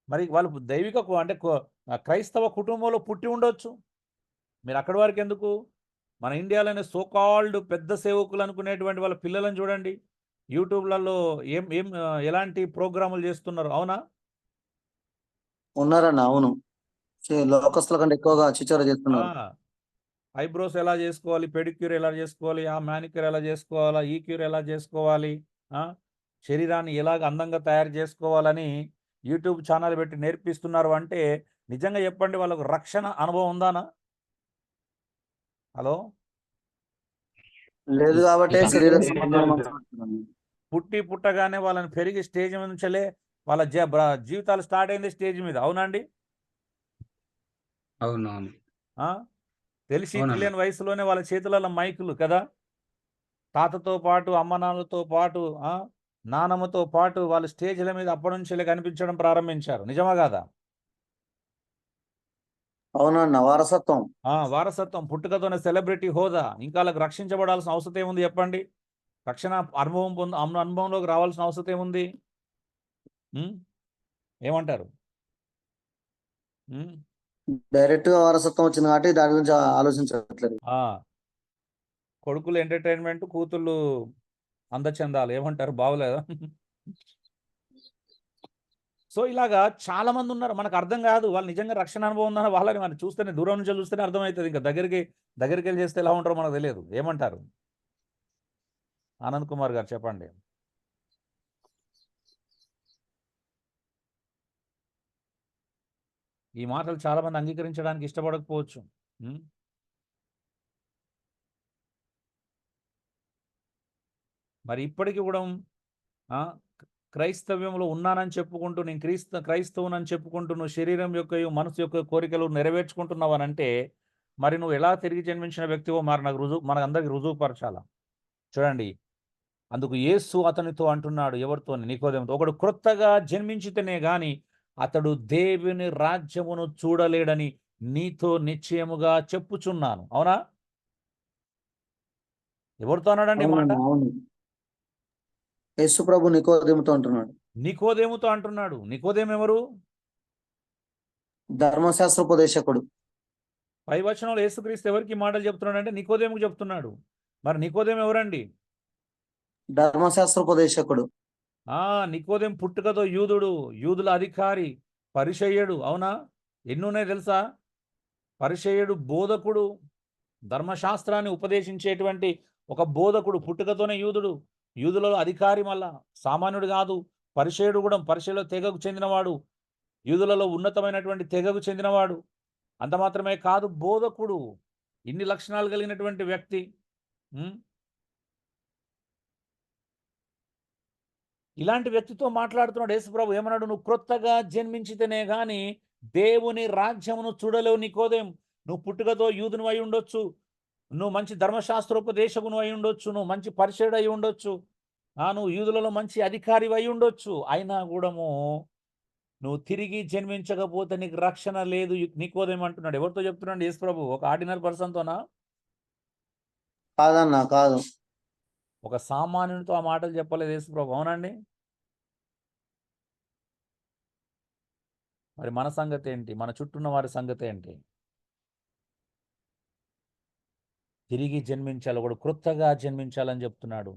మరి వాళ్ళు దైవిక అంటే క్రైస్తవ కుటుంబంలో పుట్టి ఉండొచ్చు. మీరు అక్కడి వరకు ఎందుకు? మన ఇండియాలోనే సోకాల్డ్ పెద్ద సేవకులు అనుకునేటువంటి వాళ్ళ పిల్లలను చూడండి, యూట్యూబ్లలో ఎలాంటి ప్రోగ్రాములు చేస్తున్నారు. అవునా? ఉన్నారన్న, అవును. లోకస్తుల కంటే ఎక్కువగా చిచ్చర చేస్తున్నారు. ఐబ్రోస్ ఎలా చేసుకోవాలి, పెడిక్యూర్ ఎలా చేసుకోవాలి, ఆ మ్యానిక్యూర్ ఎలా చేసుకోవాలా, ఈ క్యూర్ ఎలా చేసుకోవాలి, శరీరాన్ని ఎలాగ అందంగా తయారు చేసుకోవాలని యూట్యూబ్ ఛానల్ పెట్టి నేర్పిస్తున్నారు. అంటే నిజంగా చెప్పండి, వాళ్ళకు రక్షణ అనుభవం ఉందానా? హలో, లేదు కాబట్టి శరీర పుట్టగానే వాళ్ళని పెరిగి స్టేజ్ మీద నుంచలే వాళ్ళ జీవితాలు స్టార్ట్ అయింది స్టేజ్ మీద. అవునండి? అవునవును, తెలిసి తెలియని వయసులోనే వాళ్ళ చేతులలో మైకులు కదా, తాతతో పాటు అమ్మ నాన్నలతో పాటు నానమ్మతో పాటు వాళ్ళు స్టేజ్ల మీద అప్పటి నుంచి కనిపించడం ప్రారంభించారు. నిజమా కాదా? అవునన్న, వారసత్వం. వారసత్వం, పుట్టుకతోనే సెలబ్రిటీ హోదా. ఇంకా వాళ్ళకి రక్షించబడాల్సిన అవసరం ఏముంది చెప్పండి? రక్షణ అనుభవంలోకి రావాల్సిన అవసరం ఏముంది? ఏమంటారు? డైరెక్ట్ గా వారసత్వం వచ్చింది కాబట్టి దాని గురించి ఆలోచించట్లేదు. కొడుకులు ఎంటర్టైన్మెంట్, కూతుళ్ళు అందచందాలు. ఏమంటారు? బాగోలేదా? సో ఇలాగా చాలా మంది ఉన్నారు, మనకు అర్థం కాదు వాళ్ళు నిజంగా రక్షణ అనుభవం ఉందని. వాళ్ళని మనం చూస్తేనే, దూరం నుంచి చూస్తేనే అర్థమవుతుంది. ఇంకా దగ్గరికి వెళ్ళి చేస్తే ఎలా ఉంటారో మనకు తెలియదు. ఏమంటారు ఆనంద్ కుమార్ గారు? చెప్పండి. ఈ మాటలు చాలా మంది అంగీకరించడానికి ఇష్టపడకపోవచ్చు. మరి ఇప్పటికీ కూడా క్రైస్తవ్యంలో ఉన్నానని చెప్పుకుంటూ, నేను క్రైస్తవునని చెప్పుకుంటూ నువ్వు శరీరం యొక్క మనసు యొక్క కోరికలు నెరవేర్చుకుంటున్నావనంటే మరి నువ్వు ఎలా తిరిగి జన్మించిన వ్యక్తివో మరి మనకందరికి రుజువుపరచాల. చూడండి, అందుకు యేసు అతనితో అంటున్నాడు, ఎవరితో? నికోదేముతో. ఒకడు క్రొత్తగా జన్మించితేనే గాని అతడు దేవుని రాజ్యమును చూడలేడని నీతో నిశ్చయముగా చెప్పుచున్నాను. అవునా? ఎవరితో అన్నాడండి మాట? యేసు ప్రభు నికోదేముతో అంటున్నాడు. నికోదేముతో అంటున్నాడు. నికోదేము ఎవరు? ధర్మశాస్త్రోపదేశకుడు. పై వచనంలో యేసుక్రీస్తు ఎవరికి మాటలు చెప్తున్నాడు అంటే నికోదేముకు చెప్తున్నాడు. మరి నికోదేము ఎవరండి? ధర్మశాస్త్రోపదేశకుడు. నికోదేము పుట్టుకతో యూదుడు, యూదుల అధికారి, పరిసయ్యుడు. అవునా? ఎన్నున్నాయి తెలుసా? పరిసయ్యుడు, బోధకుడు, ధర్మశాస్త్రాన్ని ఉపదేశించేటువంటి ఒక బోధకుడు, పుట్టుకతోనే యూదుడు, యూదులలో అధికారి, మళ్ళా సామాన్యుడు కాదు. పరిసయ్యుడు కూడా పరిసయ్యుల తెగకు చెందినవాడు, యూదులలో ఉన్నతమైనటువంటి తెగకు చెందినవాడు. అంత మాత్రమే కాదు, బోధకుడు. ఇన్ని లక్షణాలు కలిగినటువంటి వ్యక్తి. ఉం? ఇలాంటి వ్యక్తితో మాట్లాడుతున్నాడు యేసుప్రభు. ఏమన్నాడు? నువ్వు క్రొత్తగా జన్మించితేనే గాని దేవుని రాజ్యమును చూడలేవు నికోదేం. నువ్వు పుట్టుకతో యూదును అయి ఉండొచ్చు, నువ్వు మంచి ధర్మశాస్త్రోపదేశకును అయి ఉండొచ్చు, నువ్వు మంచి పరిచయుడు అయి ఉండొచ్చు, నువ్వు యూదులలో మంచి అధికారి అయి ఉండొచ్చు. అయినా కూడాము నువ్వు తిరిగి జన్మించకపోతే నీకు రక్షణ లేదు నికోదేం అంటున్నాడు. ఎవరితో చెప్తున్నాడు యేసుప్రభు? ఒక ఆర్డినరీ పర్సన్తోనా? కాదన్నా, కాదు. ఒక సామాన్యునితో ఆ మాటలు చెప్పలేదు యేసుప్రభు. అవునండి? మరి మన సంగతి ఏంటి? మన చుట్టూన్న వారి సంగతి ఏంటి? తిరిగి జన్మించాలి, ఒకడు క్రొత్తగా జన్మించాలని చెప్తున్నాడు.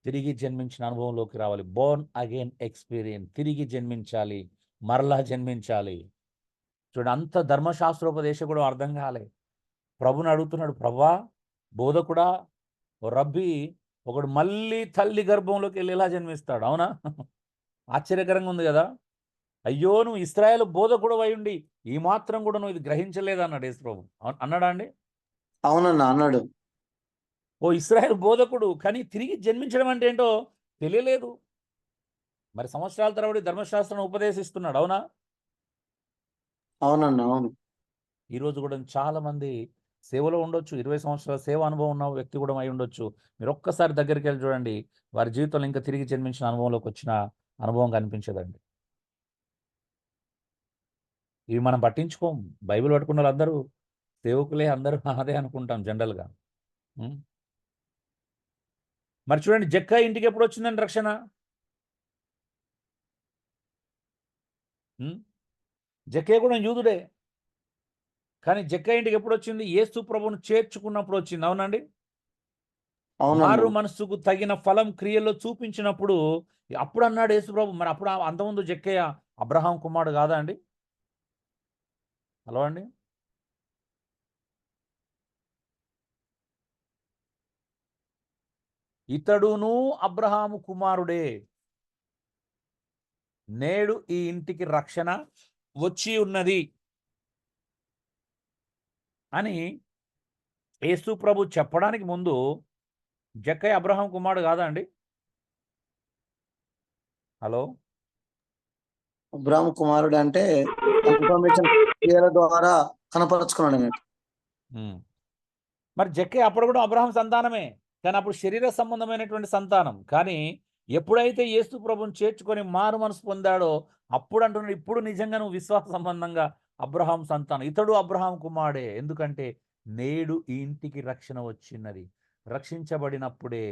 తిరిగి జన్మించిన అనుభవంలోకి రావాలి. Born again experience. తిరిగి జన్మించాలి, మరలా జన్మించాలి. చూడండి, అంత ధర్మశాస్త్రోపదేశకుడు అర్థం కాలే. ప్రభుని అడుగుతున్నాడు, ప్రభా, బోధకుడా, ఓ రబ్బీ, ఒకడు మళ్ళీ తల్లి గర్భంలోకి వెళ్ళి ఎలా జన్మిస్తాడు? అవునా? ఆశ్చర్యకరంగా ఉంది కదా. అయ్యో, నువ్వు ఇశ్రాయేలు బోధకుడు అయ్యుండి ఈ మాత్రం కూడా నువ్వు ఇది గ్రహించలేదన్నాడు యేసు ప్రభు. అన్నాడా అండి? అవునన్నా, అన్నాడు. ఓ ఇశ్రాయేలు బోధకుడు, కానీ తిరిగి జన్మించడం అంటే ఏంటో తెలియలేదు. మరి సంవత్సరాల తరబడి ధర్మశాస్త్రాన్ని ఉపదేశిస్తున్నాడు. అవునా? అవునన్నా, అవును. ఈరోజు కూడా చాలా మంది సేవలో ఉండొచ్చు, 20 సంవత్సరాల సేవ అనుభవం ఉన్న వ్యక్తి కూడా అయి ఉండొచ్చు. మీరు ఒక్కసారి దగ్గరికి వెళ్ళి చూడండి, వారి జీవితంలో ఇంకా తిరిగి జన్మించిన అనుభవంలోకి వచ్చిన అనుభవం కనిపించదండి. ఇవి మనం పట్టించుకోం. బైబిల్ పట్టుకున్న వాళ్ళు అందరూ సేవకులే, అందరూ అదే అనుకుంటాం జనరల్గా. మరి చూడండి, జక్కా ఇంటికి ఎప్పుడు వచ్చిందండి రక్షణ? జక్కే కూడా యూదుడే, కానీ జక్కా ఇంటికి ఎప్పుడు వచ్చింది? యేసు ప్రభువును చేర్చుకున్నప్పుడు వచ్చింది. అవునండి? మారు మనస్సుకు తగిన ఫలం క్రియల్లో చూపించినప్పుడు అప్పుడు అన్నాడు యేసు ప్రభు. మరి అప్పుడు అంతకుముందు జక్కయ్య అబ్రహాం కుమారుడు కాదా అండి? హలో అండి? ఇతడును అబ్రహాము కుమారుడే, నేడు ఈ ఇంటికి రక్షణ వచ్చి ఉన్నది అని యేసు ప్రభు చెప్పడానికి ముందు జక్కయ్య అబ్రహాం కుమారుడు కాదా అండి? హలో? అబ్రాహాము కుమారుడు అంటే ఇన్ఫర్మేషన్ క్రియల ద్వారా కనపరుచుకున్నాడు అన్నట్టు. మరి జక్కయ్య అప్పుడు కూడా అబ్రహాం సంతానమే, కానీ అప్పుడు శరీర సంబంధమైనటువంటి సంతానం. కానీ ఎప్పుడైతే యేసు ప్రభుని చేర్చుకొని మారు మనసు పొందాడో అప్పుడు అంటున్నాడు, ఇప్పుడు నిజంగా నువ్వు విశ్వాస సంబంధంగా అబ్రహాం సంతానం, ఇతడు అబ్రహాం కుమారుడే. ఎందుకంటే నేడు ఈ ఇంటికి రక్షణ వచ్చినది. రక్షించబడినప్పుడే,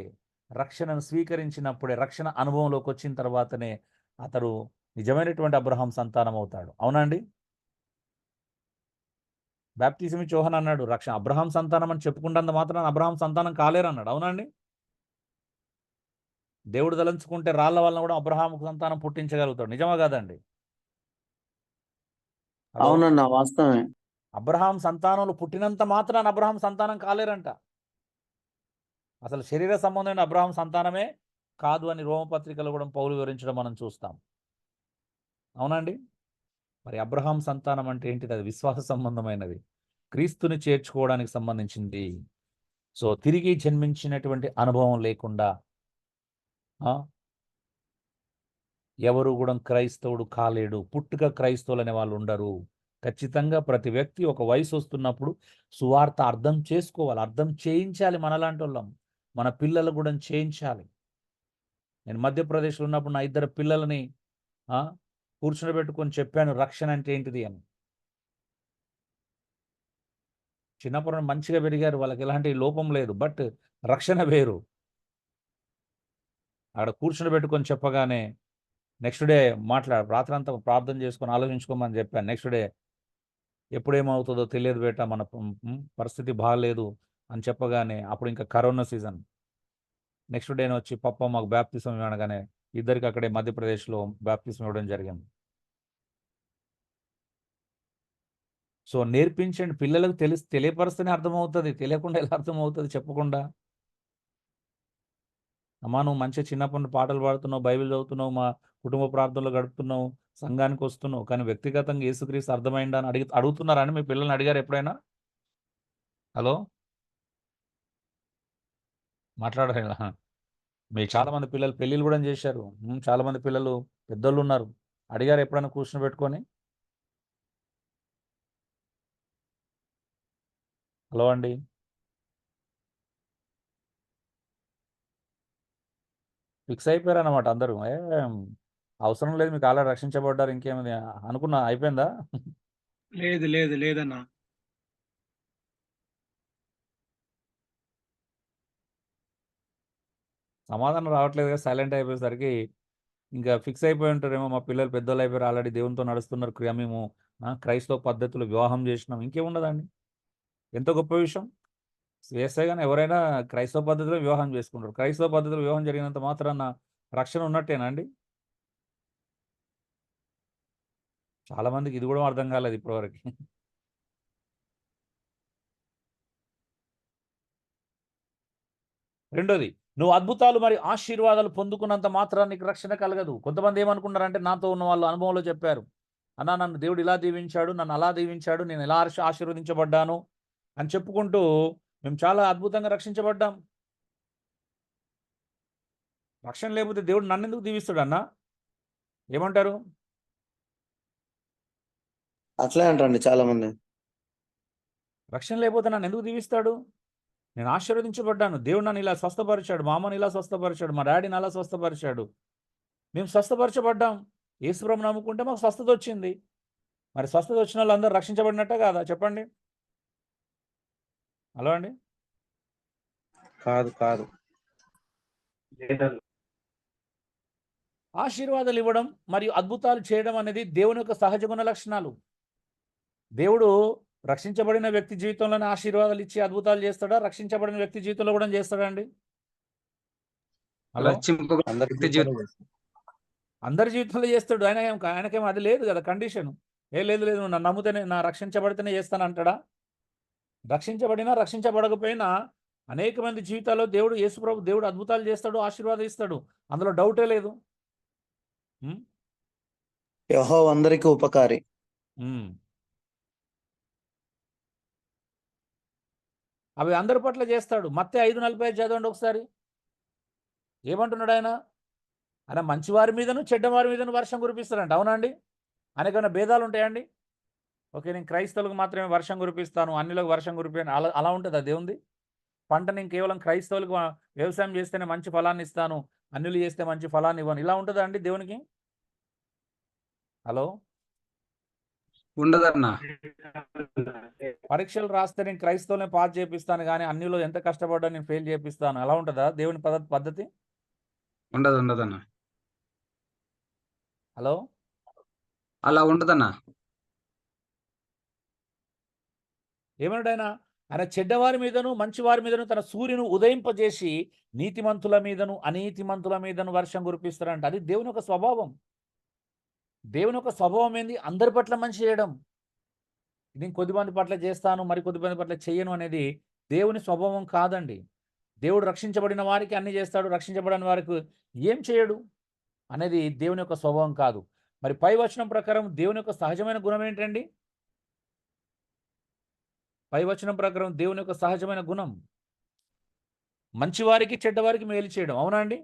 రక్షణను స్వీకరించినప్పుడే, రక్షణ అనుభవంలోకి వచ్చిన తర్వాతనే అతడు నిజమైనటువంటి అబ్రహాం సంతానం అవుతాడు. అవునండి? బాప్తిజం ఇచ్చి యోహాను అన్నాడు, అబ్రహాం సంతానం అని చెప్పుకుంటున్నంత మాత్రం అబ్రహాం సంతానం కాలేరు అన్నాడు. అవునండి? దేవుడు తలంచుకుంటే రాళ్ల వలన కూడా అబ్రహాం సంతానం పుట్టించగలుగుతాడు. నిజమా కాదండి? అవునన్నా, వాస్తవమే. అబ్రహాం సంతానంలో పుట్టినంత మాత్రాన అబ్రహాం సంతానం కాలేరంట. అసలు శరీర సంబంధమైన అబ్రహాం సంతానమే కాదు అని రోమపత్రికలో కూడా పౌలు వివరించడం మనం చూస్తాం. అవునండి? మరి అబ్రహాం సంతానం అంటే ఏంటిది? అది విశ్వాస సంబంధమైనది, క్రీస్తుని చేర్చుకోవడానికి సంబంధించింది. సో తిరిగి జన్మించినటువంటి అనుభవం లేకుండా ఎవరు కూడా క్రైస్తవుడు కాలేడు. పుట్టుక క్రైస్తవులు అనే వాళ్ళు ఉండరు. ఖచ్చితంగా ప్రతి వ్యక్తి ఒక వయసు వస్తున్నప్పుడు సువార్త అర్థం చేసుకోవాలి, అర్థం చేయించాలి. మనలాంటి వాళ్ళం మన పిల్లలు కూడా చేయించాలి. నేను మధ్యప్రదేశ్లో ఉన్నప్పుడు నా 2 పిల్లలని కూర్చునిపెట్టుకొని చెప్పాను రక్షణ అంటే ఏంటిది అని. చిన్నప్పుడు మంచిగా పెరిగారు, వాళ్ళకి ఎలాంటి లోపం లేదు, బట్ రక్షణ వేరు. అక్కడ కూర్చుని పెట్టుకొని చెప్పగానే నెక్స్ట్ డే రాత్రంతా ప్రార్థన చేసుకొని ఆలోచించుకోమని చెప్పాను. నెక్స్ట్ డే ఎప్పుడేమవుతుందో తెలియదు బేట, మన పరిస్థితి బాగాలేదు అని చెప్పగానే అప్పుడు ఇంకా కరోనా సీజన్. నెక్స్ట్ డే వచ్చి పప్ప మాకు బాప్తిసం ఇవ్వగానే ఇద్దరికి అక్కడే మధ్యప్రదేశ్లో బాప్తిసం ఇవ్వడం జరిగింది. సో నేర్పించండి పిల్లలకు, తెలియపరిస్తేనే అర్థమవుతుంది. తెలియకుండా ఎలా అర్థమవుతుంది చెప్పకుండా? అమ్మా, నువ్వు మంచిగా చిన్నప్పటి పాటలు పాడుతున్నావు, బైబిల్ చదువుతున్నావు, మా కుటుంబ ప్రార్థనలో గడుపుతున్నావు, సంఘానికి వస్తున్నావు, కానీ వ్యక్తిగతంగా యేసుక్రీస్తు అర్థమైందా అని అడుగుతున్నారని మీ పిల్లల్ని అడిగారు ఎప్పుడైనా? హలో మాట్లాడారు. మీ చాలా మంది పిల్లలు పెళ్ళిళ్ళు కూడా చేశారు. చాలా మంది పిల్లలు పెద్దోళ్ళు ఉన్నారు. అడిగారు ఎప్పుడైనా కూర్చుని పెట్టుకొని? హలో అండి. ఫిక్స్ అయిపోయారన్నమాట అందరూ. అవసరం లేదు, మీకు ఆల్రెడీ రక్షించబడ్డారు, ఇంకేమైంది అనుకున్నా అయిపోయిందా? లేదు లేదు లేదన్నా. సమాధానం రావట్లేదు కదా, సైలెంట్ అయిపోయేసరికి ఇంకా ఫిక్స్ అయిపోయి ఉంటారేమో, మా పిల్లలు పెద్దోళ్ళు అయిపోయారు, ఆల్రెడీ దేవునితో నడుస్తున్నారు, మేము క్రైస్తవ పద్ధతిలో వివాహం చేసినాం, ఇంకేమున్నదండి, ఎంత గొప్ప విషయం. వేస్తే కానీ ఎవరైనా క్రైస్తవ పద్ధతిలో వివాహం చేసుకుంటారు. క్రైస్తవ పద్ధతిలో వివాహం జరిగినంత మాత్రాన రక్షణ ఉన్నట్టేనా అండి? చాలా మందికి ఇది కూడా అర్థం కాలేదు ఇప్పటివరకు. రెండోది, నువ్వు అద్భుతాలు మరి ఆశీర్వాదాలు పొందుకున్నంత మాత్రం నీకు రక్షణ కలగదు. కొంతమంది ఏమనుకున్నారంటే, నాతో ఉన్న వాళ్ళు అనుభవంలో చెప్పారు, అన్నా నన్ను దేవుడు ఇలా దీవించాడు, నన్ను అలా దీవించాడు, నేను ఎలా ఆశీర్వదించబడ్డాను అని చెప్పుకుంటూ మేము చాలా అద్భుతంగా రక్షించబడ్డాం. రక్షణ లేకపోతే దేవుడు నన్ను ఎందుకు దీవిస్తాడు అన్నా? ఏమంటారు? అట్లే అంటారండి చాలా మంది. రక్షణ లేకపోతే నన్ను ఎందుకు దీవిస్తాడు? నేను ఆశీర్వదించబడ్డాను, దేవుడు నన్ను ఇలా స్వస్థపరిచాడు, మా అమ్మని ఇలా స్వస్థపరిచాడు, మా డాడీని అలా స్వస్థపరిచాడు, మేము స్వస్థపరచబడ్డాం. యేసుప్రభుని నమ్ముకుంటే మాకు స్వస్థత వచ్చింది. మరి స్వస్థత వచ్చిన వాళ్ళు అందరూ రక్షించబడినట్టే కాదా చెప్పండి? హలో అండి. కాదు ఆశీర్వాదాలు ఇవ్వడం మరియు అద్భుతాలు చేయడం అనేది దేవుని యొక్క సహజ గుణ లక్షణాలు. దేవుడు రక్షించబడిన వ్యక్తి జీవితంలోనే ఆశీర్వాదాలు ఇచ్చి అద్భుతాలు చేస్తాడా? రక్షించబడిన వ్యక్తి జీవితంలో కూడా చేస్తాడా అండి? హలో, అందరి జీవితంలో చేస్తాడు. ఆయనకేమో అది లేదు కదా కండిషన్. లేదు నువ్వు నన్ను నమ్ముతేనే, నా రక్షించబడితేనే చేస్తాను అంటాడా? రక్షించబడినా రక్షించబడకపోయినా అనేక మంది జీవితాల్లో దేవుడు, యేసుప్రభు దేవుడు అద్భుతాలు చేస్తాడు, ఆశీర్వాదం ఇస్తాడు, అందులో డౌటే లేదు. యెహోవా అందరికీ ఉపకారి. అవి అందరి పట్ల చేస్తాడు. మత్తయి 5:45 చదవండి ఒకసారి. ఏమంటున్నాడు ఆయన? ఆయన మంచివారి మీదను చెడ్డవారి మీదను వర్షం కురిపిస్తాడంట. అవునా అండి? ఆయనకైనా భేదాలు ఉంటాయండి? ఓకే, నేను క్రైస్తవులకు మాత్రమే వర్షం కురిపిస్తాను, అన్నిలకు వర్షం కురిపిస్తాను, అలా ఉంటుందా దేవుంది? పంట నేను కేవలం క్రైస్తవులకు వ్యవసాయం చేస్తేనే మంచి ఫలాన్ని ఇస్తాను, అన్యులు చేస్తే మంచి ఫలాన్ని ఇవ్వను, ఇలా ఉంటుందా అండి దేవునికి? హలో, ఉండదన్నా. పరీక్షలు రాస్తే నేను క్రైస్తవులనే పాస్ చేపిస్తాను, కానీ అన్నిలో ఎంత కష్టపడ్డా నేను ఫెయిల్ చేపిస్తాను, అలా ఉంటుందా దేవుని పద్ధతి? ఉండదన్నా. హలో, అలా ఉండదన్నా. ఏమన్నాడు ఆయన చెడ్డవారి మీదను మంచివారి మీదను తన సూర్యును ఉదయింపజేసి నీతిమంతుల మీదను అనీతిమంతుల మీదను వర్షం కురిపిస్తారంట. అది దేవుని యొక్క స్వభావం. దేవుని యొక్క స్వభావం ఏంది? అందరి పట్ల మంచి చేయడం. నేను కొద్దిమంది పట్ల చేస్తాను, మరి కొద్దిమంది పట్ల చేయను అనేది దేవుని స్వభావం కాదండి. దేవుడు రక్షించబడిన వారికి అన్ని చేస్తాడు, రక్షించబడిన వారికి ఏం చేయడు అనేది దేవుని యొక్క స్వభావం కాదు. మరి పై వచనం ప్రకారం దేవుని యొక్క సహజమైన గుణం ఏంటండి? పై వచనం ప్రకారం దేవుని యొక్క సహజమైన గుణం మంచివారికి చెడ్డవారికి మేలు చేయడం. అవునా అండి?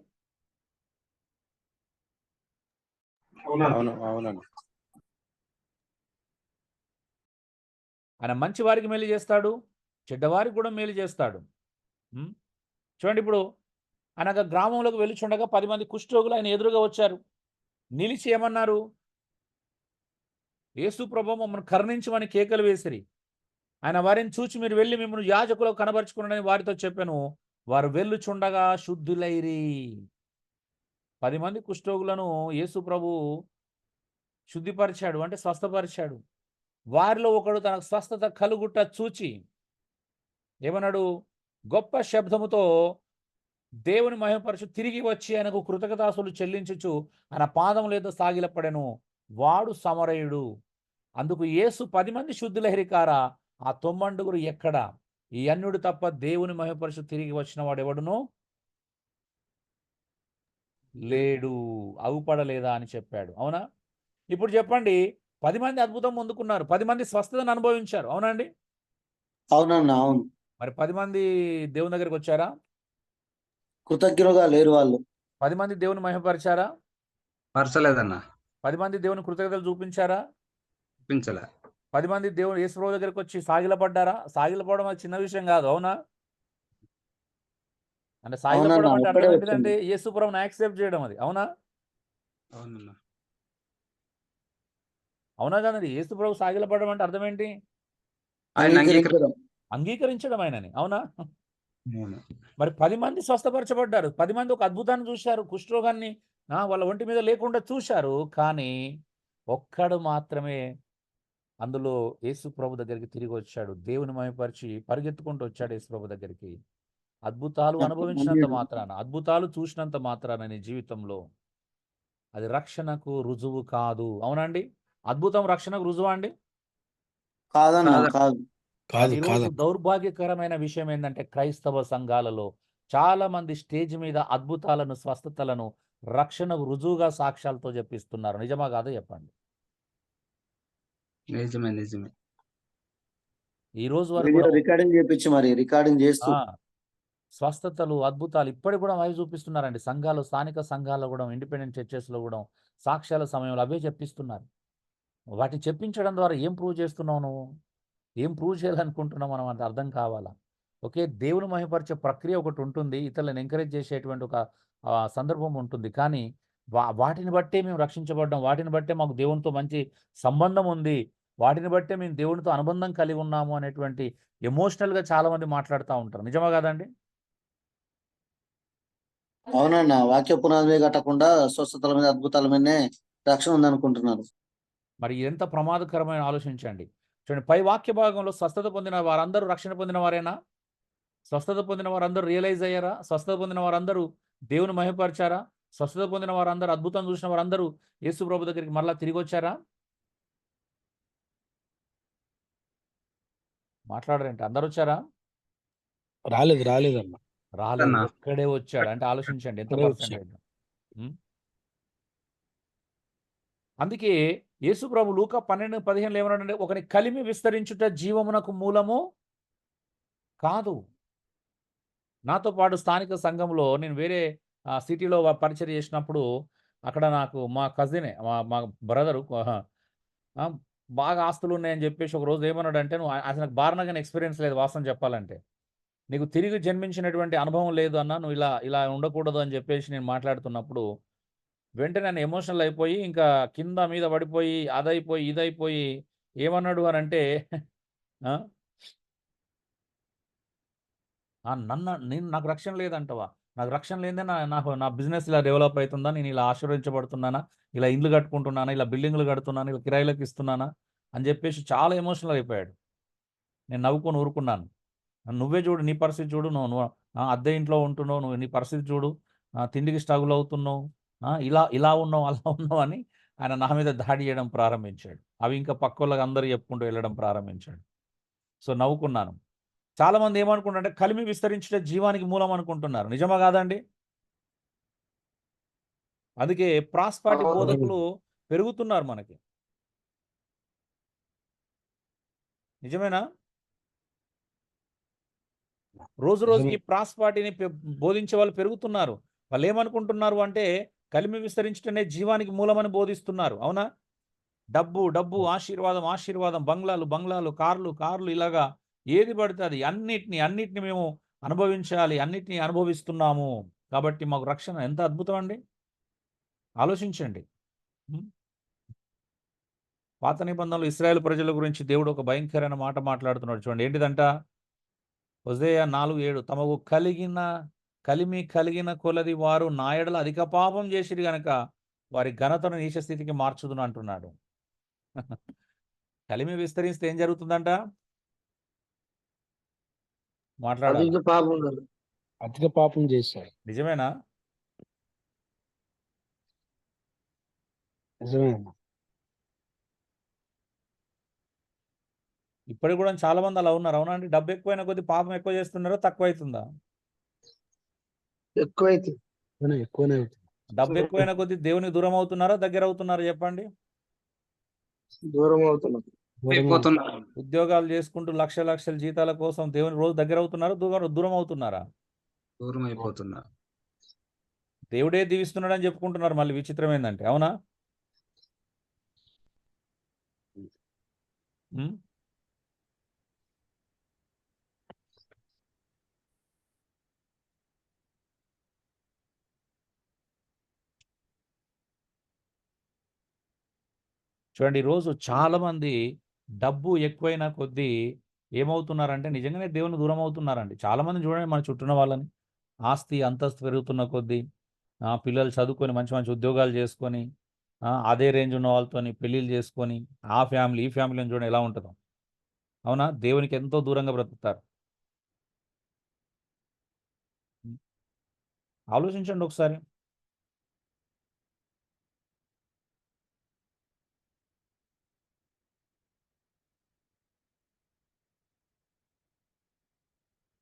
అవునండి. ఆయన మంచివారికి మేలు చేస్తాడు, చెడ్డవారికి కూడా మేలు చేస్తాడు. చూడండి, ఇప్పుడు ఆయన గ్రామంలోకి వెళ్ళిచుండగా 10 మంది కుష్ఠరోగులు ఆయన ఎదురుగా వచ్చారు. నిలిచి ఏమన్నారు? యేసు ప్రభువు మమ్మల్ని కరుణించమని కేకలు వేసిరి. ఆయన వారిని చూచి, మీరు వెళ్ళి మిమ్మల్ని యాజకులకు కనబరుచుకున్నాడని వారితో చెప్పాను. వారు వెళ్ళుచుండగా శుద్ధులైరి. 10 మంది కుష్ఠరోగులను యేసు ప్రభు శుద్ధిపరిచాడు, అంటే స్వస్థపరిచాడు. వారిలో ఒకడు తనకు స్వస్థత కలుగుట చూచి ఏమన్నాడు? గొప్ప శబ్దముతో దేవుని మహిమపరచు తిరిగి వచ్చి ఆయనకు కృతజ్ఞతాస్తుతులు చెల్లించుచు ఆయన పాదముల యొద్ద సాగిలపడెను. వాడు సమరయుడు. అందుకు యేసు 10 మంది శుద్ధులైరికారా, ఆ 90 ఎక్కడ? ఈ అన్యుడు తప్ప దేవుని మహిమపరచు తిరిగి వచ్చిన వాడు ఎవడును లేడు, అవుపడలేదా అని చెప్పాడు. అవునా? ఇప్పుడు చెప్పండి, 10 మంది అద్భుతం పొందుకున్నారు, 10 మంది స్వస్థతను అనుభవించారు. అవునండి? అవునన్నా, అవును. మరి 10 మంది దేవుని దగ్గరికి వచ్చారా? కృతజ్ఞులుగా లేరు వాళ్ళు. 10 మంది దేవుని మహిమపరిచారా? పరచలేదన్నా. 10 మంది దేవుని కృతజ్ఞతలు చూపించారా? చూపించలే. 10 మంది దేవుడు యేసుప్రభు దగ్గరికి వచ్చి సాగిలపడ్డారా? సాగిలపడడం అది చిన్న విషయం కాదు, అవునా? అంటే సాగిలపడడం అవునన్నా, అంటే ఒక్కడే అర్థం వచ్చిండు. ఏంటిదంటే యేసుప్రభుని యాక్సెప్ట్ చేయడం, అది అవునా? అవునన్నా. అవునా కదండి? యేసుప్రభు సాగిలపడడం అంటే అర్థం ఏంటి? ఆయన అంగీకరించడం. అంగీకరించడం ఆయనని, అవునా? అవును. మరి 10 మంది స్వస్థపరచబడ్డారు. 10 మంది ఒక అద్భుతాన్ని చూశారు. కుష్ఠరోగాన్ని వాళ్ళ ఒంటి మీద లేకుండా చూశారు. కానీ ఒక్కడు మాత్రమే అందులో యేసు ప్రభు దగ్గరికి తిరిగి వచ్చాడు. దేవుని మహిమపరిచి పరిగెత్తుకుంటూ వచ్చాడు యేసు ప్రభు దగ్గరికి. అద్భుతాలు అనుభవించినంత అన్యుడు. మాత్రాన, అద్భుతాలు చూసినంత మాత్రాన నీ జీవితంలో అది రక్షణకు రుజువు కాదు. అవునండి? అద్భుతం రక్షణకు రుజువా అండి? కాదన్నా, కాదన్నా. కాదు. కాదు ఈరోజు కాదు దౌర్భాగ్యకరమైన విషయం ఏంటంటే క్రైస్తవ సంఘాలలో చాలా మంది స్టేజ్ మీద అద్భుతాలను, స్వస్థతలను రక్షణకు రుజువుగా సాక్ష్యాలతో చెప్పిస్తున్నారు. నిజమా కాదో చెప్పండి. నిజమే, నిజమే. ఈ రోజు వరకు వీడియో కూడా రికార్డింగ్ చేపించి మరి రికార్డింగ్ చేస్తూ ఆ, స్వస్థతలు, అద్భుతాలు ఇప్పటికి కూడా అవి చూపిస్తున్నారండి. సంఘాలు, స్థానిక సంఘాల్లో కూడా, ఇండిపెండెంట్ చర్చెస్లో కూడా సాక్ష్యాల సమయంలో అవే చెప్పిస్తున్నారు. వాటిని చెప్పించడం ద్వారా ఏం ప్రూవ్ చేస్తున్నావు నువ్వు? ఏం ప్రూవ్ చేయాలనుకుంటున్నావు మనం అంటే అర్థం కావాలా? ఓకే, దేవుని మహిమపరిచే ప్రక్రియ ఒకటి ఉంటుంది. ఇతరులను ఎంకరేజ్ చేసేటువంటి ఒక సందర్భం ఉంటుంది. కానీ వాటిని బట్టే మేము రక్షించబడ్డాం. వాటిని బట్టే మాకు దేవునితో మంచి సంబంధం ఉంది. వాటిని బట్టే మేము దేవునితో అనుబంధం కలిగి ఉన్నాము అనేటువంటి ఎమోషనల్‌గా చాలామంది మాట్లాడుతా ఉంటారు. నిజమా కాదండి? అవునన్నా, వాక్య పునాది మీద కట్టకుండా స్వస్థతల మీద, అద్భుతాల మీదనే రక్షణ ఉందనుకుంటున్నారు. మరి ఎంత ప్రమాదకరమైన ఆలోచించండి. చూడండి, పై వాక్య భాగంలో స్వస్థత పొందిన వారందరూ రక్షణ పొందిన వారేనా? స్వస్థత పొందిన వారందరూ రియలైజ్ అయ్యారా? స్వస్థత పొందిన వారందరూ దేవుని మహిమపరిచారా? స్వస్థత పొందిన వారందరూ, అద్భుతం చూసిన వారందరూ యేసు ప్రభు దగ్గరికి మరలా తిరిగి వచ్చారా? మాట్లాడరేంటి? అందరూ వచ్చారా? రాలేదన్న. రాలేదు. అన్నా. ఒక్కడే వచ్చాడు. అంటే ఆలోచించండి ఎంత ఒక్కడే పర్సెంటేజ్. అందుకే యేసు ప్రభు లూకా 12:15 ఏమన్నాడంటే, ఒకని కలిమి విస్తరించుట జీవమునకు మూలము కాదు. నాతో పాటు స్థానిక సంఘంలో నేను వేరే సిటీలో పరిచర్య చేసినప్పుడు అక్కడ నాకు మా కజినే, మా బ్రదరు బాగా ఆస్తులు ఉన్నాయని చెప్పేసి ఒక రోజు ఏమన్నాడంటే, నువ్వు అసలు నాకు బారినగానే ఎక్స్పీరియన్స్ లేదు వాస్తవం చెప్పాలంటే. నీకు తిరిగి జన్మించినటువంటి అనుభవం లేదు అన్న, నువ్వు ఇలా ఇలా ఉండకూడదు అని చెప్పేసి నేను మాట్లాడుతున్నప్పుడు వెంటనే నేను ఎమోషనల్ అయిపోయి ఇంకా కింద మీద పడిపోయి అదైపోయి ఇదైపోయి ఏమన్నాడు అని అంటే నాకు రక్షణ లేదంటవా? నాకు రక్షణ లేదే నాకు నా బిజినెస్ ఇలా డెవలప్ అవుతుందా? నేను ఇలా ఆశీర్వదించబడుతున్నానా? ఇలా ఇండ్లు కట్టుకుంటున్నానా? ఇలా బిల్డింగ్లు కడుతున్నానా? ఇలా కిరాయిలకు ఇస్తున్నానా? అని చెప్పేసి చాలా ఎమోషనల్ అయిపోయాడు. నేను నవ్వుకొని ఊరుకున్నాను. నువ్వే చూడు, నీ పరిస్థితి చూడు, నువ్వు అద్దె ఇంట్లో ఉంటున్నావు, నువ్వు నీ పరిస్థితి చూడు, తిండికి స్ట్రగుల్ అవుతున్నావు, ఇలా ఇలా ఉన్నావు, అలా ఉన్నావు అని ఆయన నా మీద దాడి చేయడం ప్రారంభించాడు. అవి ఇంకా పక్కోళ్ళకి అందరూ చెప్పుకుంటూ వెళ్ళడం ప్రారంభించాడు. సో నవ్వుకున్నాను. చాలామంది ఏమనుకుంటారంటే కలిమి విస్తరించే జీవానికి మూలం అనుకుంటున్నారు. నిజమా కాదండి? అందుకే ప్రాస్పాటి అవును. బోధకులు పెరుగుతున్నారు మనకి. నిజమేనా? రోజు రోజుకి ప్రాస్పాటిని బోధించే వాళ్ళు పెరుగుతున్నారు. వాళ్ళు ఏమనుకుంటున్నారు అంటే కలిమి విస్తరించటనే జీవానికి మూలమని బోధిస్తున్నారు. అవునా? డబ్బు డబ్బు, ఆశీర్వాదం ఆశీర్వాదం, బంగ్లాలు బంగ్లాలు, కార్లు కార్లు, ఇలాగా ఏది పడితే అది అన్నిటిని మేము అనుభవించాలి, అన్నిటినీ అనుభవిస్తున్నాము కాబట్టి మాకు రక్షణ. ఎంత అద్భుతం అండి! ఆలోచించండి. పాత నిబంధనలు ఇశ్రాయేలు ప్రజల గురించి దేవుడు ఒక భయంకరమైన మాట మాట్లాడుతున్నాడు. చూడండి, ఏంటిదంట? హోసేయ 4:7 తమకు కలిమి కలిగిన కొలది వారు నా యెడల అధిక పాపం చేసిరి గనక వారి ఘనతను నీచ స్థితికి మార్చుదును అంటున్నాడు. కలిమి విస్తరిస్తే ఏం జరుగుతుందంట? మాట్లాడాలి. అధిక పాపం చేశారు. నిజమేనా? నిజమే. ఇప్పటికి కూడా చాలా మంది అలా ఉన్నారు. అవునా అండి? డబ్బు ఎక్కువైన కొద్ది పాపం ఎక్కువ చేస్తున్నారో తక్కువ అవుతుందా? ఎక్కువైతే ఎక్కువనే అవుతుంది. డబ్బు ఎక్కువైన కొద్ది దేవునికి దూరం అవుతున్నారా దగ్గర అవుతున్నారా చెప్పండి? దూరం అవుతున్నాం. అయిపోతున్నారు. ఉద్యోగాలు చేసుకుంటూ లక్షల జీతాల కోసం దేవుని రోజు దగ్గర అవుతున్నారా, దూరం అవుతున్నారా? దూరం అయిపోతున్నారు. దేవుడే దీవిస్తున్నాడు అని చెప్పుకుంటున్నారు. మళ్ళీ విచిత్రం ఏంటంటే, అవునా? ఉం? చూడండి, ఈరోజు చాలా మంది డబ్బు ఎక్కువైన కొద్దీ ఏమవుతున్నారంటే నిజంగానే దేవుని దూరం అవుతున్నారండి. చాలా మంది చూడండి, మన చుట్టూన్న వాళ్ళని, ఆస్తి అంతస్తు పెరుగుతున్న కొద్దీ పిల్లలు చదువుకొని మంచి మంచి ఉద్యోగాలు చేసుకొని అదే రేంజ్ ఉన్న వాళ్ళతోని పెళ్ళిళ్ళు చేసుకొని ఆ ఫ్యామిలీ ఈ ఫ్యామిలీ అని చూడండి ఎలా ఉంటుందో. అవునా? దేవునికి ఎంతో దూరంగా బ్రతుకుతారు. ఆలోచించండి ఒకసారి.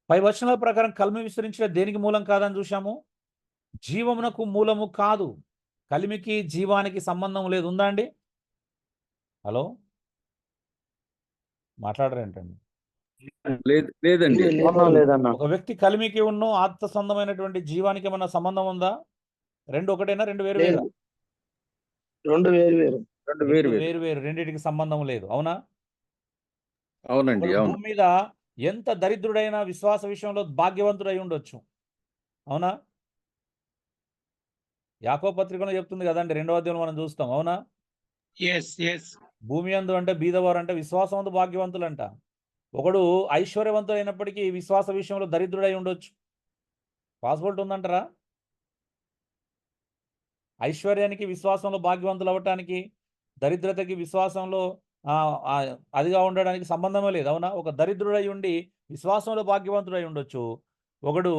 పై వచనాల ప్రకారం కలిమి విస్తరించిన దేనికి మూలం కాదని చూశాము? జీవమునకు మూలము కాదు. కలిమికి జీవానికి సంబంధం లేదు. ఉందా అండి? హలో, మాట్లాడరేంటండి? లేదండి. ఒక వ్యక్తి కలిమికి ఉన్న ఆత్మ సంబంధమైనటువంటి జీవానికి ఏమన్నా సంబంధం ఉందా? రెండు ఒకటేనా, రెండు వేరు వేరు? రెండు వేరు. వేరు వేరు, రెండింటికి సంబంధం లేదు. అవునా? అవునండి. ఒకడు అవును. భూమి మీద ఎంత దరిద్రుడైన విశ్వాస విషయంలో భాగ్యవంతుడై ఉండొచ్చు. అవునా? యాకోబు పత్రికలో చెప్తుంది కదండి, 2వ అధ్యాయంలో మనం చూస్తాం. అవునా? ఎస్ భూమి యందు అంటే బీదవారు అంటే విశ్వాసం అందు భాగ్యవంతులంట. ఒకడు ఐశ్వర్యవంతుడైనప్పటికీ విశ్వాస విషయంలో దరిద్రుడై ఉండొచ్చు. పాసిబిలిటీ ఉందంటారా? ఐశ్వర్యానికి విశ్వాసంలో భాగ్యవంతులు అవ్వటానికి, దరిద్రతకి విశ్వాసంలో అదిగా ఉండడానికి సంబంధమే లేదు. అవునా? ఒక దరిద్రుడై ఉండి విశ్వాసంలో భాగ్యవంతుడై ఉండొచ్చు. ఒకడు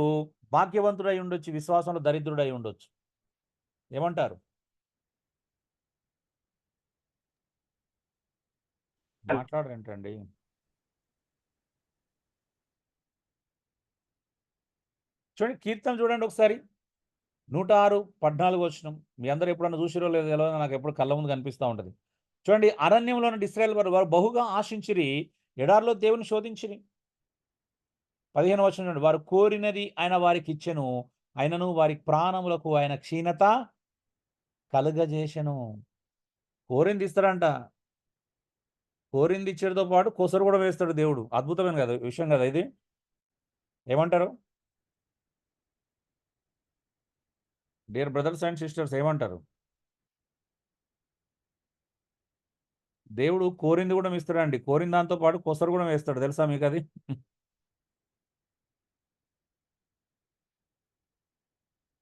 భాగ్యవంతుడై ఉండొచ్చు, విశ్వాసంలో దరిద్రుడై ఉండొచ్చు. ఏమంటారు? మాట్లాడరేంటండి? చూడండి, కీర్తన చూడండి ఒకసారి. 106:14 వచనం. మీ అందరూ ఎప్పుడన్నా చూసిరో లేదో తెలియదు, నాకు ఎప్పుడు కళ్ళ ముందు కనిపిస్తూ ఉంటుంది. చూడండి, అరణ్యంలో నుండి ఇశ్రాయేలు వారు బహుగా ఆశించిరి, ఎడారిలో దేవుని శోధించిరి. 15వ వచనం చూడండి. వారు కోరినది ఆయన వారికి ఇచ్చెను, ఆయనను వారి ప్రాణములకు ఆయన క్షీణత కలుగజేసెను. కోరింది ఇస్తాడంట. కోరింది ఇచ్చేటితో పాటు కొసరు కూడా వేస్తాడు దేవుడు. అద్భుతమైన కదా విషయం కదా ఇది. ఏమంటారు డియర్ బ్రదర్స్ అండ్ సిస్టర్స్? ఏమంటారు? దేవుడు కోరింది కూడా ఇస్తాడండి. కోరిన దాంతో పాటు కొసరు కూడా వేస్తాడు. తెలుసా మీకు అది?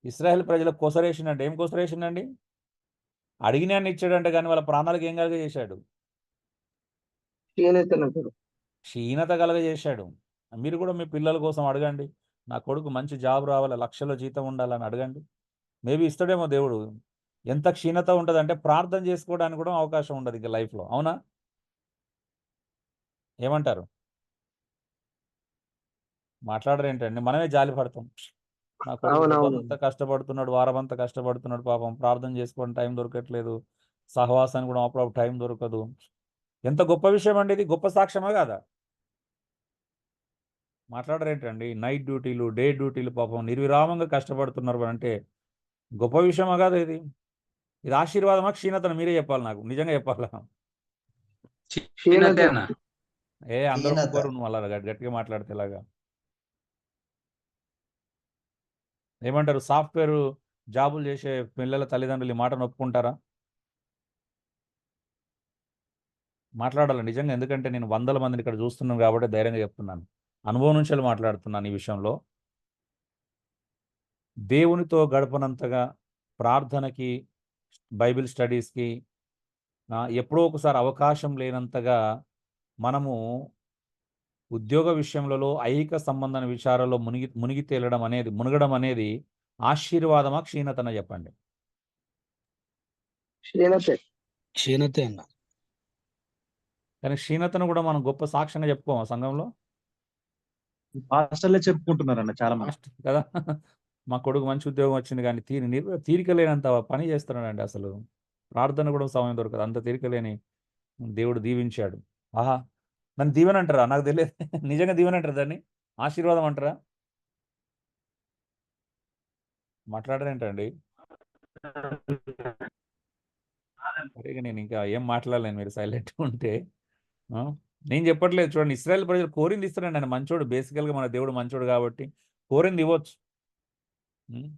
ఇశ్రాయేల్ ప్రజలకు కొసరేసిండంటే ఏం కొసరేసిండండి? అడిగినాన్ని ఇచ్చాడంటే, కానీ వాళ్ళ ప్రాణాలకు ఏం కలుగజేశాడు? క్షీణత కలుగజేశాడు. మీరు కూడా మీ పిల్లల కోసం అడగండి. నా కొడుకు మంచి జాబ్ రావాలి, లక్షల జీతం ఉండాలని అడగండి. మేబీ ఇస్తాడేమో దేవుడు. ఎంత క్షీణత ఉంటుందంటే ప్రార్థన చేసుకోవడానికి కూడా అవకాశం ఉండదు ఇంకా లైఫ్లో. అవునా? ఏమంటారు? మాట్లాడరేంటండి? మనమే జాలి పడతాం. నా కొడుకు అంతా కష్టపడుతున్నాడు, వారమంతా కష్టపడుతున్నాడు, పాపం ప్రార్థన చేసుకోవడానికి టైం దొరకట్లేదు, సహవాసానికి కూడా అప్పుడప్పుడు టైం దొరకదు. ఎంత గొప్ప విషయం అండి ఇది. గొప్ప సాక్ష్యమా కాదా? మాట్లాడరేంటండి? నైట్ డ్యూటీలు, డే డ్యూటీలు, పాపం నిర్విరామంగా కష్టపడుతున్నారు అంటే గొప్ప విషయమా కాదా ఇది? ఇది ఆశీర్వాదమా, క్షీణతను? మీరే చెప్పాలి, నాకు నిజంగా చెప్పాలా? క్షీణతేనా? అందరూ ఒప్పుకోరు. నువ్వు అలా గట్టిగా మాట్లాడితే ఇలాగా. ఏమంటారు? సాఫ్ట్వేర్ జాబులు చేసే పిల్లల తల్లిదండ్రులు ఈ మాటను ఒప్పుకుంటారా? మాట్లాడాలి నిజంగా. ఎందుకంటే నేను వందల మందిని ఇక్కడ చూస్తున్నాను కాబట్టి ధైర్యంగా చెప్తున్నాను. అనుభవం నుంచి మాట్లాడుతున్నాను ఈ విషయంలో. దేవునితో గడపనంతగా, ప్రార్థనకి, బైబిల్ స్టడీస్కి ఎప్పుడో ఒకసారి అవకాశం లేనంతగా మనము ఉద్యోగ విషయంలో, ఐహిక సంబంధమైన విచారాల్లో మునగడం అనేది ఆశీర్వాదమా, క్షీణతనా? చెప్పండి. క్షీణతే అన్న. కానీ క్షీణతను కూడా మనం గొప్ప సాక్ష్యంగా చెప్పుకోమా సంఘంలో? పాస్టర్లే చెప్పుకుంటున్నారన్న చాలా మంది కదా. మా కొడుకు మంచి ఉద్యోగం వచ్చింది, కానీ తీరిక లేనంత పని చేస్తున్నాడండి. అసలు ప్రార్థన కూడా సమయం దొరకదు. అంత తీరిక లేని దేవుడు దీవించాడు. ఆహా! నన్ను దీవెన అంటారా? నాకు తెలియదు. నిజంగా దీవెన అంటారా దాన్ని? ఆశీర్వాదం అంటారా? మాట్లాడరేంటండి? సరే ఇక నేను ఇంకా ఏం మాట్లాడలేను మీరు సైలెంట్‌గా ఉంటే. ఆ! నేను చెప్పట్లేదు చూడండి. ఇశ్రాయేల్ ప్రజలు కోరింది ఇస్తాడండి. ఆయన మంచోడు. బేసికల్‌గా మన దేవుడు మంచోడు కాబట్టి కోరింది ఇవ్వచ్చు. హ్మ్.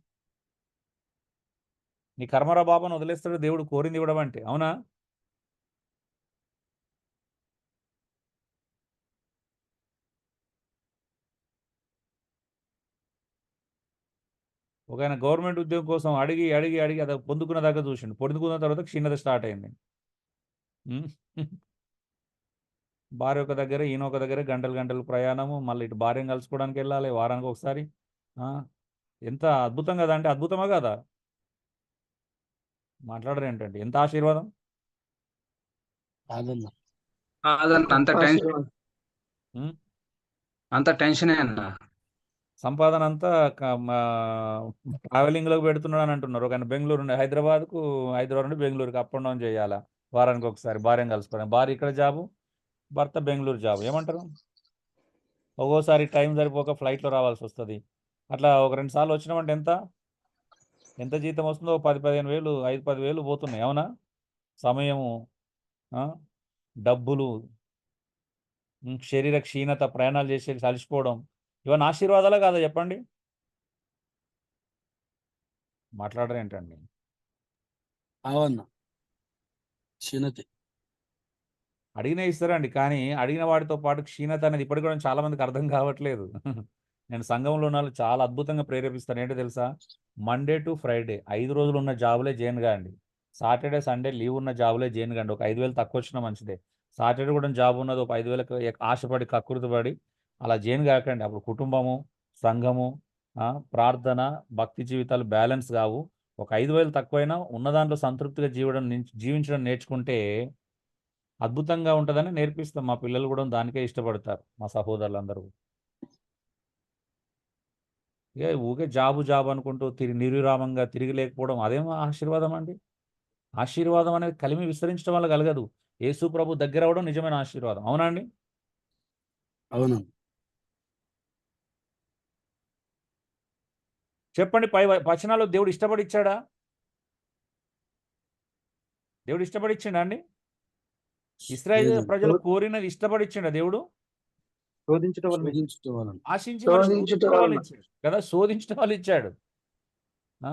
నీ కర్మరా బాబు అని వదిలేస్తాడు దేవుడు కోరింది ఇవ్వడం అంటే. అవునా? ఒకాయన గవర్నమెంట్ ఉద్యోగం కోసం అడిగి, అడిగి, అడిగి అది పొందుకున్న దాకా చూసిండు. పొందుకున్న తర్వాత క్షీణత స్టార్ట్ అయింది. హ్మ్. భార్య ఒక దగ్గర, ఈయన ఒక దగ్గర గంటలు, గంటలు ప్రయాణము. మళ్ళీ ఇటు భార్యను కలుసుకోవడానికి వెళ్ళాలి వారానికి ఒకసారి. ఆ! ఎంత అద్భుతం కదా! అంటే అద్భుతమా కాదా? మాట్లాడరేంటండి? ఎంత ఆశీర్వాదం? కాదన్న. కాదన్న అంత టెన్షన్, ఆశీర్వాదం. హ్మ్. అంత టెన్షనే అన్న. సంపాదన అంతా ట్రావెలింగ్‌లోకి పెడుతున్నాడని అంటున్నారు. ఒకాయన బెంగుళూరు నుండి హైదరాబాద్‌కు, హైదరాబాద్ నుండి బెంగుళూరుకి అప్ అండ్ డౌన్ చేయాలా వారానికి ఒకసారి భార్యను కలుసుకోవడానికి. భార్య ఇక్కడ జాబు, భర్త బెంగుళూరు జాబు. ఏమంటారు? ఒక్కోసారి టైం సరిపోక ఫ్లైట్‌లో రావాల్సొస్తది. అట్లా ఒక 2 సార్లు వచ్చినామంటే ఎంత? ఎంత జీతం వస్తుందో 10, 15,000 5, 10,000 పోతున్నాయి. అవునా? సమయము, ఆ! డబ్బులు, శరీర క్షీణత, ప్రయాణాలు చేసి అలసిపోవడం. ఇవన్నీ ఆశీర్వాదాలా కాదా చెప్పండి? మాట్లాడరేంటండి? అవన్న. క్షీణతే. అడిగినయి ఇస్తారండి. కానీ అడిగిన వాటితో పాటు క్షీణత అనేది ఇప్పటికి కూడా చాలా మందికి అర్థం కావట్లేదు. నేను సంఘంలో ఉన్నోళ్ళు చాలా అద్భుతంగా ప్రేరేపిస్తాను. ఏంటో తెలుసా? మండే టు ఫ్రైడే 5 రోజులు ఉన్న జాబులే జైన్ గాండి. సాటర్డే, సండే లీవ్ ఉన్న జాబులే జైన్ గాండి. ఒక 5,000 తక్కువొచ్చినా మంచిదే. సాటర్డే కూడా జాబ్ ఉన్నది ఒక 5,000కి ఆశపడి కకృతిపడి అలా జైన్ గాకండి. అప్పుడు కుటుంబము, సంఘము, ప్రార్థన, భక్తి జీవితాలు బ్యాలెన్స్ కావు. ఒక 5,000 తక్కువైనా ఉన్న దాంట్లో సంతృప్తిగా జీవించడం నేర్చుకుంటే అద్భుతంగా ఉంటదని నేర్పిస్తాం. మా పిల్లలు కూడా దానికే ఇష్టపడతారు. మా సహోదరులందరూ. ఊకే జాబు, జాబు అనుకుంటూ నిర్విరామంగా తిరిగి లేకపోవడం అదేం ఆశీర్వాదం అండి? ఆశీర్వాదం అనేది కలిమి విస్తరించడం వల్ల కలగదు. యేసు ప్రభు దగ్గరవ్వడం నిజమైన ఆశీర్వాదం. అవునా అండి? అవును. చెప్పండి పై వచనాల్లో దేవుడు ఇష్టపడి ఇచ్చాడా? దేవుడు ఇష్టపడి ఇచ్చిండా అండి? ఇశ్రాయేలు లేదండి. ప్రజలు కోరినది ఇష్టపడి ఇచ్చిండా దేవుడు? శోధించడం వల్ల శోధించటం వలన. ఆశించి మరి శోధించుట శోధించడం వల్ల వల్ల. ఇచ్చాడు కదా! శోధించడం వల్ల ఇచ్చాడు. ఆ!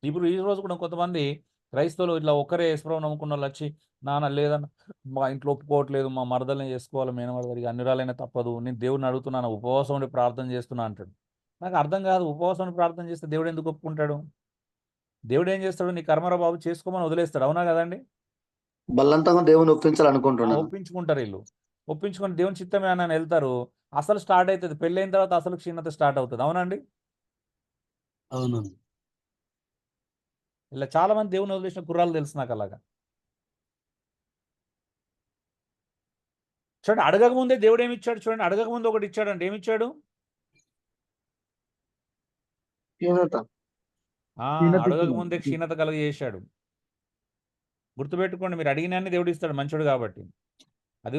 ఇప్పుడు ఈ రోజు కూడా కొంతమంది క్రైస్తవులు ఇట్లా ఒక్కరే యేసుప్రభువుని నమ్ముకున్నోళ్ళొచ్చి, నాన్న లేదన్న మా ఇంట్లో ఒప్పుకోవట్లేదు. మా మరదల్ని చేసుకోవాలి మేనమరదలు. అన్ని రాలైనా తప్పదు. నేను దేవుడిని అడుగుతున్నాను. ఉపవాసం ఉండి ప్రార్థన చేస్తున్నా అంటాడు. నాకు అర్థం కాదు. ఉపవాసం ఉండి ప్రార్థన చేస్తే దేవుడు ఎందుకు ఒప్పుకుంటాడు? దేవుడు ఏం చేస్తాడు? నీ కర్మరా బాబు చేసుకోమని వదిలేస్తాడు. అవునా కదండీ? బలవంతంగా దేవుని ఒప్పించాలనుకుంటున్నాను. ఒప్పించుకుంటారు ఈళ్ళు. ఒప్పించుకొని దేవుని చిత్తమే అని ఎళ్తారు. అసలు స్టార్ట్ అయితది. పెళ్లయిన తర్వాత అసలు క్షీణత స్టార్ట్ అవుతది. అవునండి? అవునండి. ఇలా చాలా మంది దేవుని వదిలేసిన కుర్రాళ్ళు తెలుసు నాకలాగా. చూడండి అడగక ముందే దేవుడేమిచ్చాడు చూడండి. అడగక ముందు ఒకటి ఇచ్చాడండి. ఏమిచ్చాడు? క్షీణత. ఆ! క్షీణత అడగక ఇచ్చింది. ముందే క్షీణత కలుగజేశాడు. గుర్తుపెట్టుకోండి మీరు అడిగినన్ని దేవుడు ఇస్తాడు మంచోడు కాబట్టి.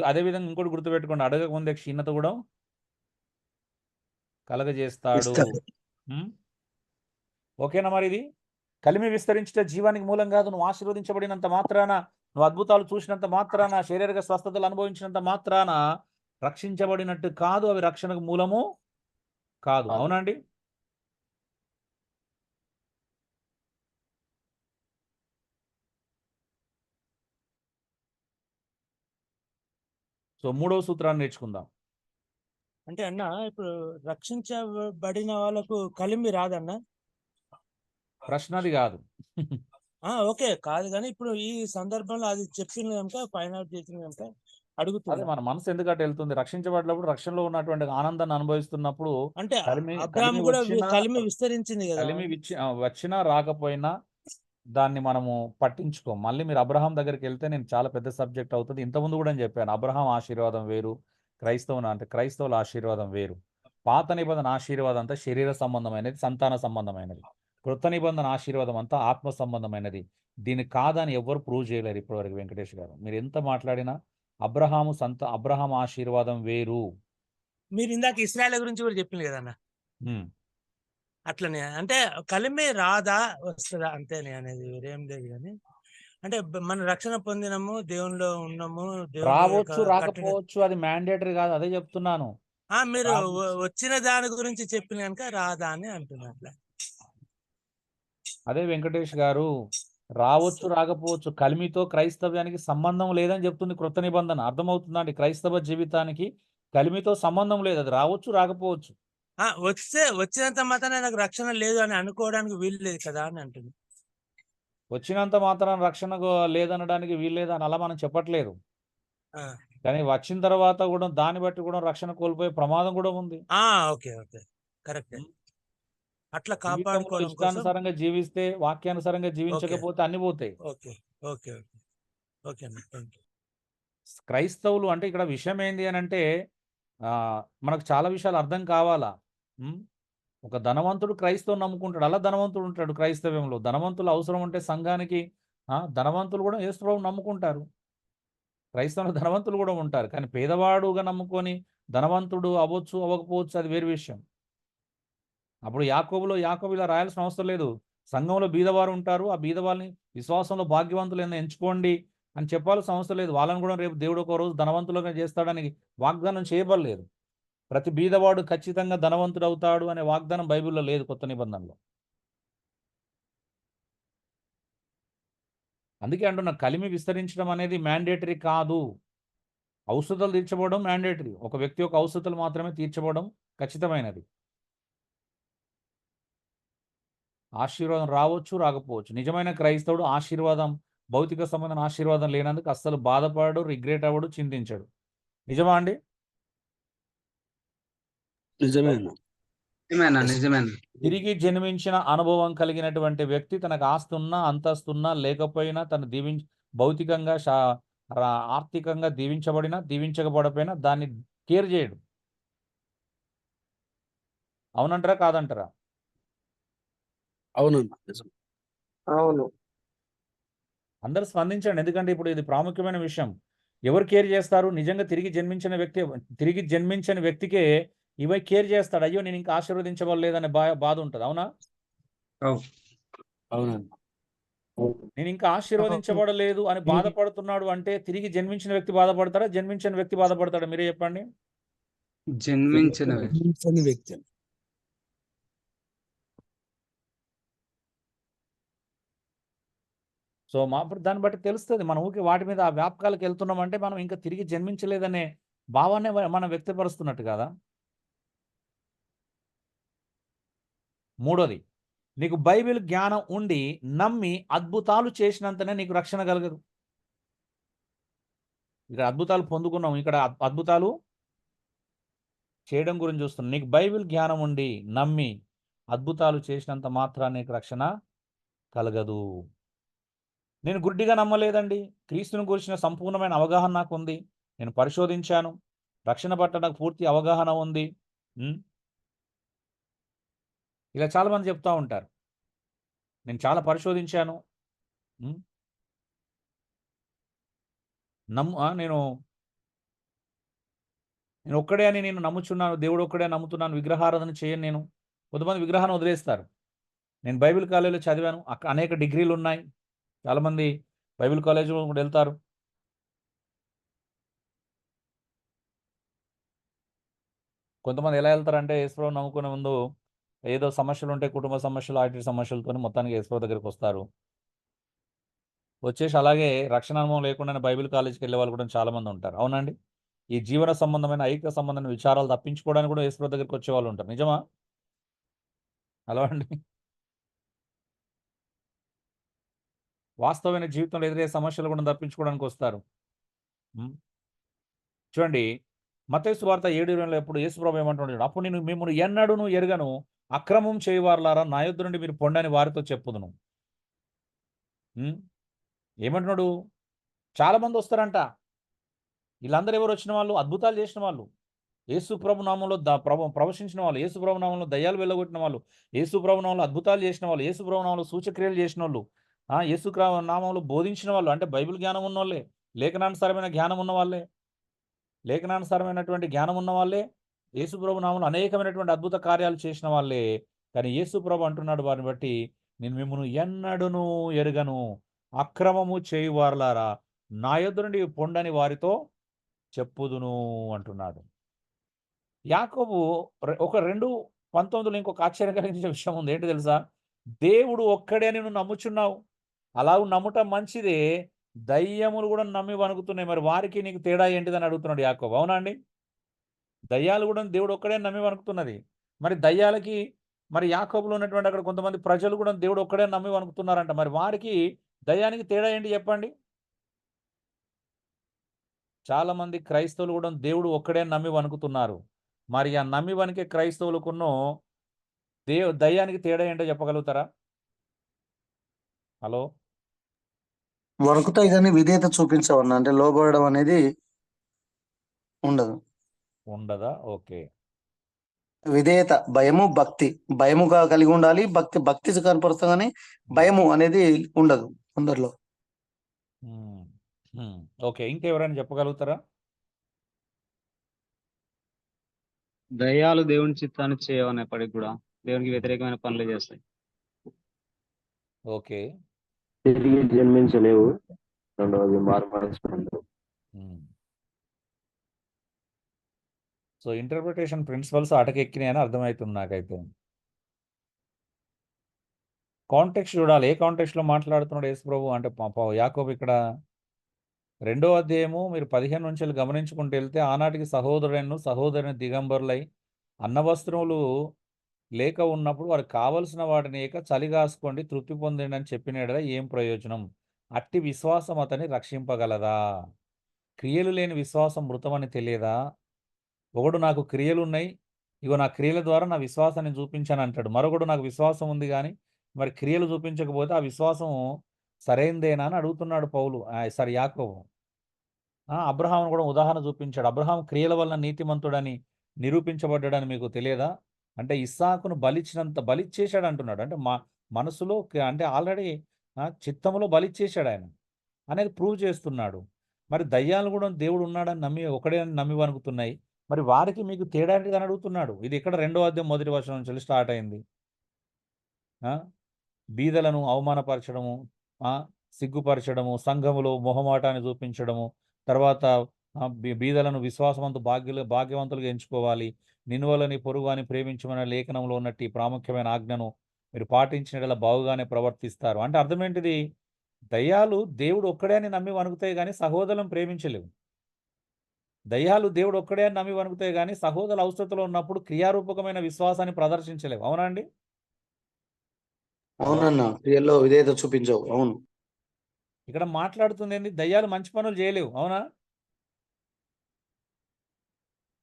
అదే విధంగా ఇంకోటి గుర్తుపెట్టుకోండి. అడగక ముందే క్షీణత కూడా కలగజేస్తాడు. ఇస్తాడు. హ్మ్. ఓకేనా మరిది? కలిమి విస్తరించుట జీవానికి మూలం కాదు. నువ్వు ఆశీర్వదించబడినంత మాత్రాన, నువ్వు అద్భుతాలు చూసినంత మాత్రాన, శారీరక స్వస్థతలు అనుభవించినంత మాత్రాన రక్షించబడినట్టు కాదు. అవి రక్షణకు మూలము కాదు. కాదు. అవునండి? సో, మూడవ సూత్రాన్ని నేర్చుకుందాం. అంటే అన్న ఇప్పుడు రక్షించబడిన వాళ్ళకు కలిమి రాదన్న? ప్రశ్న అది కాదు. ఓకే. కాదు గానీ ఇప్పుడు ఈ సందర్భంలో అది చెప్పింది గనుక ఫైండ్ ఔట్ చేసింది గనుక అదే అడుగుతున్నా. మన మనసు ఎందుకట్ట వెళ్తుంది? రక్షించబడినప్పుడు రక్షణలో ఉన్నటువంటి ఆనందాన్ని అనుభవిస్తున్నప్పుడు అంటే కలిమి అబ్రాహాం కలిమి కూడా వచ్చినా కలిమి విస్తరించింది గదా! వచ్చినా రాకపోయినా దాన్ని మనము పట్టించుకోం. మళ్ళీ మీరు అబ్రహాం దగ్గరికెళ్తే నేను చాలా పెద్ద సబ్జెక్ట్ అవుతది. ఇంతకుముందు కూడా నేను చెప్పాను. అబ్రహాం ఆశీర్వాదం వేరు. క్రైస్తవుల ఆశీర్వాదం వేరు. పాత నిబంధన ఆశీర్వాదం అంతా శరీర సంబంధమైనది, సంతాన సంబంధమైనది. కృత నిబంధన ఆశీర్వాదం అంతా ఆత్మ సంబంధమైనది. దీన్ని కాదని ఎవ్వరు ప్రూవ్ చేయలేరు ఇప్పటివరకు వెంకటేష్ గారు. మీరు ఎంత మాట్లాడినా అబ్రహాం ఆశీర్వాదం వేరు. మీరు ఇందాక ఇస్రాయేల్ గురించి కూడా చెప్పింది కదన్న. ఉమ్. అట్లనే అంటే కలిమి రాదా వస్తుందా అంతేనే అనేది వేరేం లేదు. కానీ అంటే మన రక్షణ పొందినము, దేవునిలో ఉన్నాము, దేవుని రావచ్చు కట్టడ. రాకపోవచ్చు, అది మ్యాండేటరీ కాదు, అదే చెప్తున్నాను. మీరు రావచ్చు. వచ్చిన దాని గురించి చెప్పిన కనుక రాదా అని అంటున్నారు అట్లా. అదే వెంకటేష్ గారు, రావచ్చు రాకపోవచ్చు, కలిమితో క్రైస్తవ్యానికి సంబంధం లేదని చెప్తుంది కృత నిబంధన. అర్థమవుతుందండి? క్రైస్తవ జీవితానికి కలిమితో సంబంధం లేదు. అది రావచ్చు రాకపోవచ్చు. వచ్చినంత మాత్రాన నాకు రక్షణ లేదు అని అనుకోవడానికి వీలు లేదు కదా అని అంటుంది. వచ్చినంత మాత్రం రక్షణ లేదనడానికి వీల్లేదు అని అలా మనం చెప్పట్లేదు. ఆ, కానీ వచ్చిన తర్వాత కూడా దాన్ని బట్టి కూడా రక్షణ కోల్పోయే ప్రమాదం కూడా ఉంది. Okay okay correct. అట్లా జీవితంలో కాపాడుకోవడం కోసం. ఇష్టానుసారంగా జీవిస్తే, వాక్యానుసారంగా ఓకే జీవించకపోతే అన్ని పోతాయి. ఓకే ఓకే ఓకే ఓకే అన్న, థ్యాంక్ యూ. క్రైస్తవులు అంటే ఇక్కడ విషయం ఏంది అని అంటే, మనకు చాలా విషయాలు అర్థం కావాలా. ఉమ్, ఒక ధనవంతుడు క్రైస్తవం నమ్ముకుంటాడు, అలా ధనవంతుడు ఉంటాడు క్రైస్తవ్యంలో. ధనవంతులు అవసరం ఉంటే సంఘానికి, ధనవంతులు కూడా యేసు ప్రభువుని నమ్ముకుంటారు. క్రైస్తవంలో ధనవంతులు కూడా ఉంటారు. కానీ పేదవాడుగా నమ్ముకొని ధనవంతుడు అవ్వచ్చు అవ్వకపోవచ్చు, అది వేరు విషయం. అప్పుడు యాకోబు ఇలా రాయాల్సిన అవసరం లేదు. సంఘంలో బీదవారు ఉంటారు, ఆ బీదవాళ్ళని విశ్వాసంలో భాగ్యవంతులను ఎంచుకోండి అని చెప్పాల్సిన అవసరం లేదు. వాళ్ళని కూడా రేపు దేవుడు ఒక రోజు ధనవంతులుగా చేస్తాడని వాగ్దానం చేయబడలేదు. ప్రతి బీదవాడు ఖచ్చితంగా ధనవంతుడు అవుతాడు అనే వాగ్దానం బైబిల్లో లేదు, కొత్త నిబంధనలో. అందుకే అంటున్నా, కలిమి విస్తరించడం అనేది మ్యాండేటరీ కాదు. ఔషధాలు తీర్చబడడం మ్యాండేటరీ. ఒక వ్యక్తి యొక్క ఔషధాలు మాత్రమే తీర్చబడడం ఖచ్చితమైనది. ఆశీర్వాదం రావచ్చు రాకపోవచ్చు. నిజమైన క్రైస్తవుడు ఆశీర్వాదం, భౌతిక సంబంధం ఆశీర్వాదం లేనందుకు అస్సలు బాధపడడు, రిగ్రెట్ అవ్వడు, చింతించడు. నిజమా అండి? నిజమేనా? నిజమేనా. తిరిగి జన్మించిన అనుభవం కలిగినటువంటి వ్యక్తి తనకు ఆస్తి ఉన్నా, అంతస్తున్నా లేకపోయినా, తను భౌతికంగా ఆర్థికంగా దీవించబడినా దీవించకపోయినా దాన్ని కేర్ చేయడు. అవునంటారా కాదంటారా? అవునన్నా, నిజం. అవును. అందరూ స్పందించండి, ఎందుకంటే ఇప్పుడు ఇది ప్రాముఖ్యమైన విషయం. ఎవరు కేర్ చేస్తారు? నిజంగా తిరిగి జన్మించని వ్యక్తికే ఇవై కేర్ చేస్తాడు. అయ్యో నేను ఇంకా ఆశీర్వదించబడలేదనే బాధ ఉంటుంది. అవునా? అవునన్నా. నేను ఇంకా ఆశీర్వదించబడలేదు అని బాధపడుతున్నాడు అంటే తిరిగి జన్మించిన వ్యక్తి బాధపడతాడా, జన్మించిన వ్యక్తి బాధపడతాడా? మీరే చెప్పండి. జన్మించిన వ్యక్తి. సో దాన్ని బట్టి తెలుస్తుంది. మనం ఊరికి వాటి మీద ఆ వ్యాపకాలకు వెళ్తున్నామంటే మనం ఇంకా తిరిగి జన్మించలేదనే భావాన్ని మనం వ్యక్తపరుస్తున్నట్టు కదా. మూడోది, నీకు బైబిల్ జ్ఞానం ఉండి నమ్మి అద్భుతాలు చేసినంతనే నీకు రక్షణ కలగదు. ఇక్కడ అద్భుతాలు పొందుకున్నాం, ఇక్కడ అద్భుతాలు చేయడం గురించి చూస్తున్నాం. నీకు బైబిల్ జ్ఞానం ఉండి నమ్మి అద్భుతాలు చేసినంత మాత్రాన్ని నీకు రక్షణ కలగదు. నేను గుడ్డిగా నమ్మలేదండి, క్రీస్తుని గురించిన సంపూర్ణమైన అవగాహన నాకు ఉంది, నేను పరిశోధించాను, రక్షణ పట్ల నాకు పూర్తి అవగాహన ఉంది. ఇలా చాలామంది చెప్తూ ఉంటారు, నేను చాలా పరిశోధించాను, నేను ఒక్కడే అని నేను నమ్ముచున్నాను, దేవుడు ఒక్కడే నమ్ముతున్నాను, విగ్రహారాధన చేయను. నేను కొంతమంది విగ్రహాన్ని వదిలేస్తారు. నేను బైబిల్ కాలేజీలో చదివాను, అక్కడ అనేక డిగ్రీలు ఉన్నాయి. చాలామంది బైబిల్ కాలేజీలో కూడా వెళ్తారు. కొంతమంది ఎలా వెళ్తారంటే, యేసుప్రభువుని నమ్ముకునే ముందు ఏదో సమస్యలు ఉంటాయి, కుటుంబ సమస్యలు, ఆర్థిక సమస్యలతో మొత్తానికి యేసుప్రభువు దగ్గరికి వస్తారు. వచ్చేసి అలాగే రక్షణ అనుభవం లేకుండానే బైబిల్ కాలేజీకి వెళ్ళే వాళ్ళు కూడా చాలామంది ఉంటారు. అవునండి? ఈ జీవన సంబంధమైన, ఐక్య సంబంధమైన విచారాలు తప్పించుకోవడానికి కూడా యేసుప్రభువు దగ్గరికి వచ్చే వాళ్ళు ఉంటారు. నిజమా? హలో అండి? వాస్తవమైన జీవితంలో ఎదురయ్యే సమస్యలు కూడా తప్పించుకోవడానికి వస్తారు. చూడండి, మత్తయి సువార్త 7:20 ఎప్పుడు యేసుప్రభువు ఏమంటున్నాడు, అప్పుడు నేను మిమ్మల్ని ఎన్నడూను ఎరుగను, అక్రమం చేయవారులారా నా యొద్ద నుండి మీరు పొండని వారితో చెప్పుదును. ఏమంటున్నాడు? చాలా మంది వస్తారంట. వీళ్ళందరూ ఎవరు వచ్చిన వాళ్ళు? అద్భుతాలు చేసిన వాళ్ళు. యేసు ప్రభు నామంలో ప్రవశించిన వాళ్ళు, యేసు ప్రభు నామంలో దయ్యాలు వెళ్ళగొట్టిన వాళ్ళు, యేసు ప్రభు నామంలో అద్భుతాలు చేసిన వాళ్ళు, యేసు ప్రభు నామంలో సూచక్రియలు చేసిన వాళ్ళు, యేసు నామంలో బోధించిన వాళ్ళు, అంటే బైబిల్ జ్ఞానం ఉన్న వాళ్ళే, లేఖనానుసారమైన జ్ఞానం ఉన్న వాళ్ళే, లేఖనానుసారమైనటువంటి జ్ఞానం ఉన్న వాళ్ళే యేసు ప్రభు నామంలో అనేకమైనటువంటి అద్భుత కార్యాలు చేసిన వాళ్ళే. కానీ యేసు ప్రభు అంటున్నాడు వారిని బట్టి, నేను మిమ్మల్ని ఎన్నడూను ఎరుగను, అక్రమము చేయువారులారా నా యొద్ద నుండి పొండని వారితో చెప్పుదును అంటున్నాడు. యాకోబు ఒక 2:19 ఇంకొక ఆశ్చర్యం కలిగించే విషయం ఉంది. ఏంటి తెలుసా? దేవుడు ఒక్కడే అని నువ్వు నమ్ముచున్నావు, అలా నమ్ముట మంచిదే, దయ్యములు కూడా నమ్మి వణుకుతున్నాయి, మరి వారికి నీకు తేడా ఏంటిదని అడుగుతున్నాడు యాకోబు. అవునా అండి? దయ్యాలు కూడా దేవుడు ఒక్కడే నమ్మి వణుకుతున్నది. మరి దయ్యాలకి, మరి యాకోబులో ఉన్నటువంటి అక్కడ కొంతమంది ప్రజలు కూడా దేవుడు ఒక్కడే నమ్మి వణుకుతున్నారంట. మరి వారికి దయ్యానికి తేడా ఏంటి చెప్పండి? చాలా మంది క్రైస్తవులు కూడా దేవుడు ఒక్కడే నమ్మి వణుకుతున్నారు. మరి ఆ నమ్మి వణికే క్రైస్తవులకున్న దయ్యానికి తేడా ఏంటో చెప్పగలుగుతారా? హలో, వణుకుతాయి కానీ విధేయత చూపించవన్న, అంటే లోబడడం అనేది ఉండదు. ఉండదా? ఓకే. విధేయత, భయము, భక్తి, భయముగా కలిగి ఉండాలి, భక్తి కనపరుస్తాం కానీ భయము అనేది ఉండదు అందరిలో. ఓకే, ఇంకెవరైనా చెప్పగలుగుతారా? దయ్యాలు దేవుని చిత్తాన్ని చేయవనేప్పటికి కూడా దేవునికి వ్యతిరేకమైన పనులు చేస్తాయి. ఓకే. తిరిగి జన్మించలేవు. రెండవది మారుమనసు ఉండదు. సో ఇంటర్ప్రిటేషన్ ప్రిన్సిపల్స్ అటకెక్కినాయని అర్థమవుతుంది నాకైతే. కాంటెక్స్ట్ చూడాలి, ఏ కాంటెక్స్ట్లో మాట్లాడుతున్నాడు యేసు ప్రభు అంటే యాకోబు ఇక్కడ 2వ అధ్యాయము మీరు 15 నుంచి గమనించుకుంటూ వెళ్తే, ఆనాటికి సహోదరుని దిగంబరులై అన్నవస్త్రములు లేక ఉన్నప్పుడు వారికి కావలసిన వాటిని చలిగాసుకోండి, తృప్తి పొందండి అని చెప్పిన యెడల ఏం ప్రయోజనం? అట్టి విశ్వాసం అతన్ని రక్షింపగలదా? క్రియలు లేని విశ్వాసం మృతమని తెలియదా? ఒకడు నాకు క్రియలున్నాయి, ఇగో నా క్రియల ద్వారా నా విశ్వాసాన్ని చూపించాను అంటాడు. మరొకడు నాకు విశ్వాసం ఉంది కానీ మరి క్రియలు చూపించకపోతే ఆ విశ్వాసం సరైందేనా అని అడుగుతున్నాడు యాకోబు. అబ్రహామును కూడా ఉదాహరణ చూపించాడు. అబ్రహాం క్రియల వలన నీతిమంతుడని నిరూపించబడ్డాడని మీకు తెలియదా? అంటే ఇస్సాకును బలిచ్చేశాడు అంటున్నాడు. అంటే మనసులో, అంటే ఆల్రెడీ చిత్తములో బలిచ్చేశాడు ఆయన అనేది ప్రూవ్ చేస్తున్నాడు. మరి దయ్యాలు కూడా దేవుడు ఉన్నాడని ఒకడే నమ్మి వణుకుతున్నాయి, మరి వారికి మీకు తేడా ఏంటిది అని అడుగుతున్నాడు. ఇది ఇక్కడ 2వ అధ్యాయం 1వ వచనం నుంచి స్టార్ట్ అయింది. బీదలను అవమానపరచడము, సిగ్గుపరచడము, సంఘములో మొహమాటాన్ని చూపించడము, తర్వాత బీదలను విశ్వాసవంతు భాగ్యవంతులుగా ఎంచుకోవాలి, నిన్నువలని పొరుగుని ప్రేమించమనే లేఖనంలో ఉన్నట్టు ప్రాముఖ్యమైన ఆజ్ఞను మీరు పాటించిన బాగుగానే ప్రవర్తిస్తారు. అంటే అర్థం ఏంటిది? దయ్యాలు దేవుడు ఒక్కడే అని నమ్మి వణుకుతాయి కానీ సహోదరులను ప్రేమించలేవు. దయ్యాలు దేవుడు ఒక్కడే అని నమ్మి వణుకుతాయి కానీ సహోదరుల అవసరతలో ఉన్నప్పుడు క్రియారూపకమైన విశ్వాసాన్ని ప్రదర్శించలేవు. అవునా అండి? అవునన్నా, క్రియల్లో విధేయత చూపించవు. అవును. ఇక్కడ మాట్లాడుతుంది ఏంది? దయ్యాలు మంచి పనులు చేయలేవు. అవునా?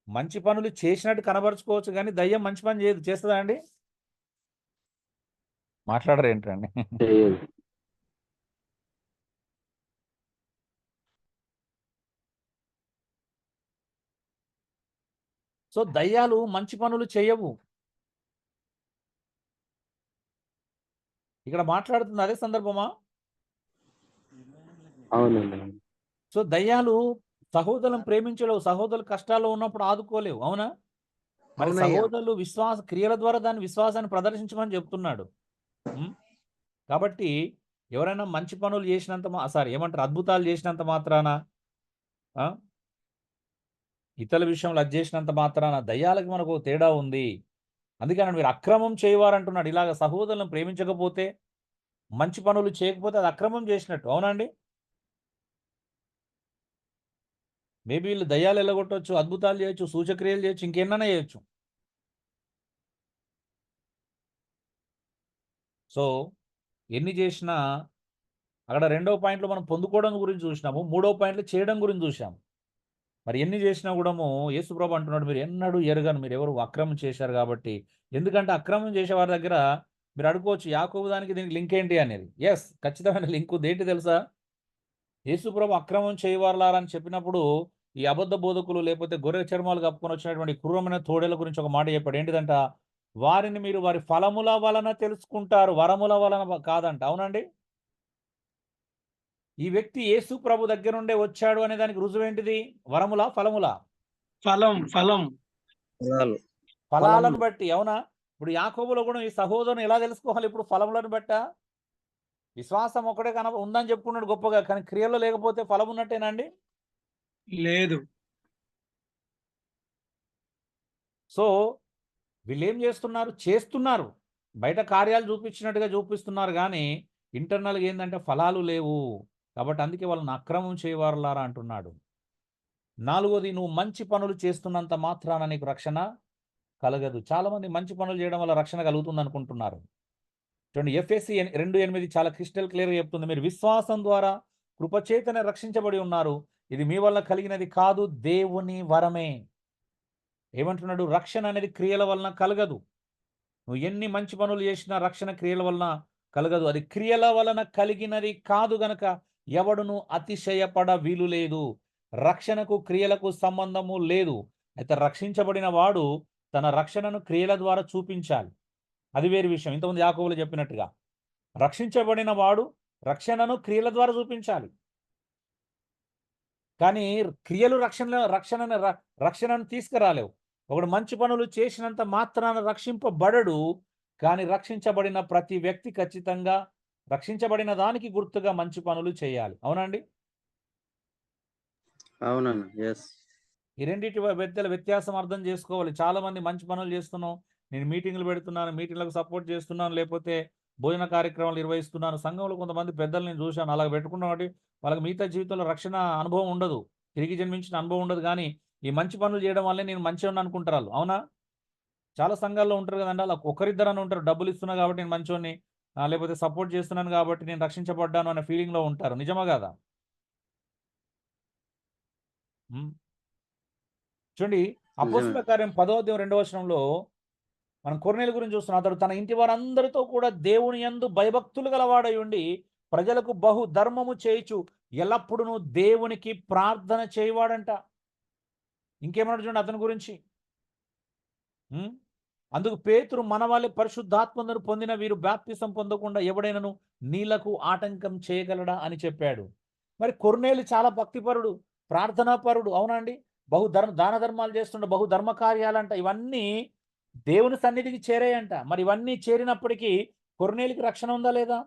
మంచి పనులు చేసినట్టు కనబరుచుకోవచ్చు కానీ దయ్యం మంచి పని చేయదు. చేస్తుందా అండి? మాట్లాడరు ఏంటండి? సో దయ్యాలు మంచి పనులు చేయవు. ఇక్కడ మాట్లాడుతుంది అదే సందర్భమా? అవునండి. సో దయ్యాలు సహోదరులను ప్రేమించలేవు, సహోదరులు కష్టాల్లో ఉన్నప్పుడు ఆదుకోలేవు. అవునా? మరి సహోదరులు క్రియల ద్వారా దాని విశ్వాసాన్ని ప్రదర్శించమని చెప్తున్నాడు. కాబట్టి ఎవరైనా మంచి పనులు చేసినంత ఏమంటారు, అద్భుతాలు చేసినంత మాత్రాన, ఇతరుల విషయంలో అది చేసినంత మాత్రాన దయ్యాలకి మనకు తేడా ఉంది. అందుకని మీరు అక్రమం చేయవారంటున్నాడు. ఇలాగ సహోదరులను ప్రేమించకపోతే, మంచి పనులు చేయకపోతే అది అక్రమం చేసినట్టు. అవునండి? మేబీ వీళ్ళు దయ్యాలు వెళ్ళగొట్టవచ్చు, అద్భుతాలు చేయొచ్చు, సూచక్రియలు చేయొచ్చు, ఇంకేమైనా చేయొచ్చు. సో ఎన్ని చేసినా అక్కడ 2వ పాయింట్లో మనం పొందుకోవడం గురించి చూసినాము, 3వ పాయింట్లో చేయడం గురించి చూసాము. మరి ఎన్ని చేసినా కూడా యేసుప్రభు అంటున్నాడు, మీరు ఎన్నడూ ఎరగను, మీరు ఎవరు అక్రమం చేశారు కాబట్టి. ఎందుకంటే అక్రమం చేసే వారి దగ్గర మీరు అడుకోవచ్చు, యాకోబు దానికి దీనికి లింక్ ఏంటి అనేది. ఎస్, ఖచ్చితమైన లింకు. దేంటి తెలుసా? యేసుప్రభు అక్రమం చేయవారులారా అని చెప్పినప్పుడు ఈ అబద్ధ బోధకులు లేకపోతే గొర్రె చర్మాలు కప్పుకొని వచ్చినటువంటి క్రూరమైన తోడేల గురించి ఒక మాట చెప్పాడు. ఏంటిదంట? వారిని మీరు వారి ఫలముల వలన తెలుసుకుంటారు, వరముల వలన కాదంట. అవునండి? ఈ వ్యక్తి యేసు ప్రభు దగ్గర నుండే వచ్చాడు అనే దానికి రుజువేంటిది? వరములా, ఫలములా? ఫలం ఫలం ఫలాలు ఫలాలను బట్టి. అవునా? ఇప్పుడు యాకోబులో కూడా ఈ సహోదరుని ఎలా తెలుసుకోవాలి? ఇప్పుడు ఫలములను బట్టా? విశ్వాసం ఒకటే ఉందని చెప్పుకున్నాడు గొప్పగా, కానీ క్రియల్లో లేకపోతే ఫలం ఉన్నట్టేనండి? లేదు. సో వీళ్ళేం చేస్తున్నారు? చేస్తున్నారు. బయట కార్యాలు చూపించినట్టుగా చూపిస్తున్నారు కానీ ఇంటర్నల్‌గా ఏందంటే ఫలాలు లేవు. కాబట్టి అందుకే వాళ్ళని అక్రమం చేయవారులారా అంటున్నాడు. 4వది, నువ్వు మంచి పనులు చేస్తున్నంత మాత్రాన నీకు రక్షణ కలగదు. చాలామంది మంచి పనులు చేయడం వల్ల రక్షణ కలుగుతుందనుకుంటున్నారు. చూడండి, ఎఫెసీ 2:8 చాలా క్రిస్టల్ క్లియర్‌గా చెప్తుంది. మీరు విశ్వాసం ద్వారా కృపచేతనే రక్షించబడి ఉన్నారు. ఇది మీ వల్ల కలిగినది కాదు, దేవుని వరమే. ఏమంటున్నాడు? రక్షణ అనేది క్రియల వలన కలగదు. నువ్వు ఎన్ని మంచి పనులు చేసినా రక్షణ క్రియల వలన కలగదు. అది క్రియల వలన కలిగినది కాదు గనక ఎవడును అతిశయపడ వీలు లేదు. రక్షణకు క్రియలకు సంబంధము లేదు. అయితే రక్షించబడిన వాడు తన రక్షణను క్రియల ద్వారా చూపించాలి. అది వేరు విషయం. ఇంతకుముందు యాకోబులో చెప్పినట్టుగా రక్షించబడిన వాడు రక్షణను క్రియల ద్వారా చూపించాలి. కానీ క్రియలు రక్షణను తీసుకురాలేవు. ఒకడు మంచి పనులు చేసినంత మాత్రాన రక్షింపబడడు. కానీ రక్షించబడిన ప్రతి వ్యక్తి ఖచ్చితంగా రక్షించబడిన దానికి గుర్తుగా మంచి పనులు చేయాలి. అవునండి? అవునన్నా. ఎస్. ఈ రెండింటి మధ్యల వ్యత్యాసం అర్థం చేసుకోవాలి. చాలా మంది మంచి పనులు చేస్తున్నాం, నేను మీటింగ్లు పెడుతున్నాను, మీటింగ్లకు సపోర్ట్ చేస్తున్నాను, లేకపోతే భోజన కార్యక్రమాలు నిర్వహిస్తున్నాను. సంఘంలో కొంతమంది పెద్దలు నేను చూశాను అలా పెట్టుకున్నాం కాబట్టి వాళ్ళకి మిగతా జీవితంలో రక్షణ అనుభవం ఉండదు, తిరిగి జన్మించిన అనుభవం ఉండదు. కానీ ఈ మంచి పనులు చేయడం వల్లే నేను మంచివాడిని అనుకుంటారు. అవునా? చాలా సంఘాల్లో ఉంటారు కదండి, అలా ఒకరిద్దరని ఉంటారు. డబ్బులు ఇస్తున్నా కాబట్టి నేను మంచోడిని, లేకపోతే సపోర్ట్ చేస్తున్నాను కాబట్టి నేను రక్షించబడ్డాను అనే ఫీలింగ్లో ఉంటారు. నిజమా కాదా? చూడండి, అపోస్తలుల కార్యం 10వ అధ్యాయం 2వ వచనంలో మనం కొర్నేలు గురించి చూస్తున్నాం. అతడు తన ఇంటి వారందరితో కూడా దేవుని యందు భయభక్తులు గలవాడై ఉండి ప్రజలకు బహు ధర్మము చేయుచు ఎల్లప్పుడూ దేవునికి ప్రార్థన చేయవాడంట. ఇంకేమన్నాడు చూడండి అతని గురించి. అందుకు పేతురు, మన వాళ్ళే పరిశుద్ధాత్మను పొందిన వీరు బాప్తిసం పొందకుండా ఎవడైనను నీళ్లకు ఆటంకం చేయగలడా అని చెప్పాడు. మరి కొర్నేలు చాలా భక్తిపరుడు, ప్రార్థనాపరుడు. అవునండి? దాన ధర్మాలు చేస్తుండ, బహు ధర్మ కార్యాలంట. ఇవన్నీ దేవుని సన్నిధికి చేరాయంట. మరి ఇవన్నీ చేరినప్పటికీ కొర్నేలికి రక్షణ ఉందా లేదా?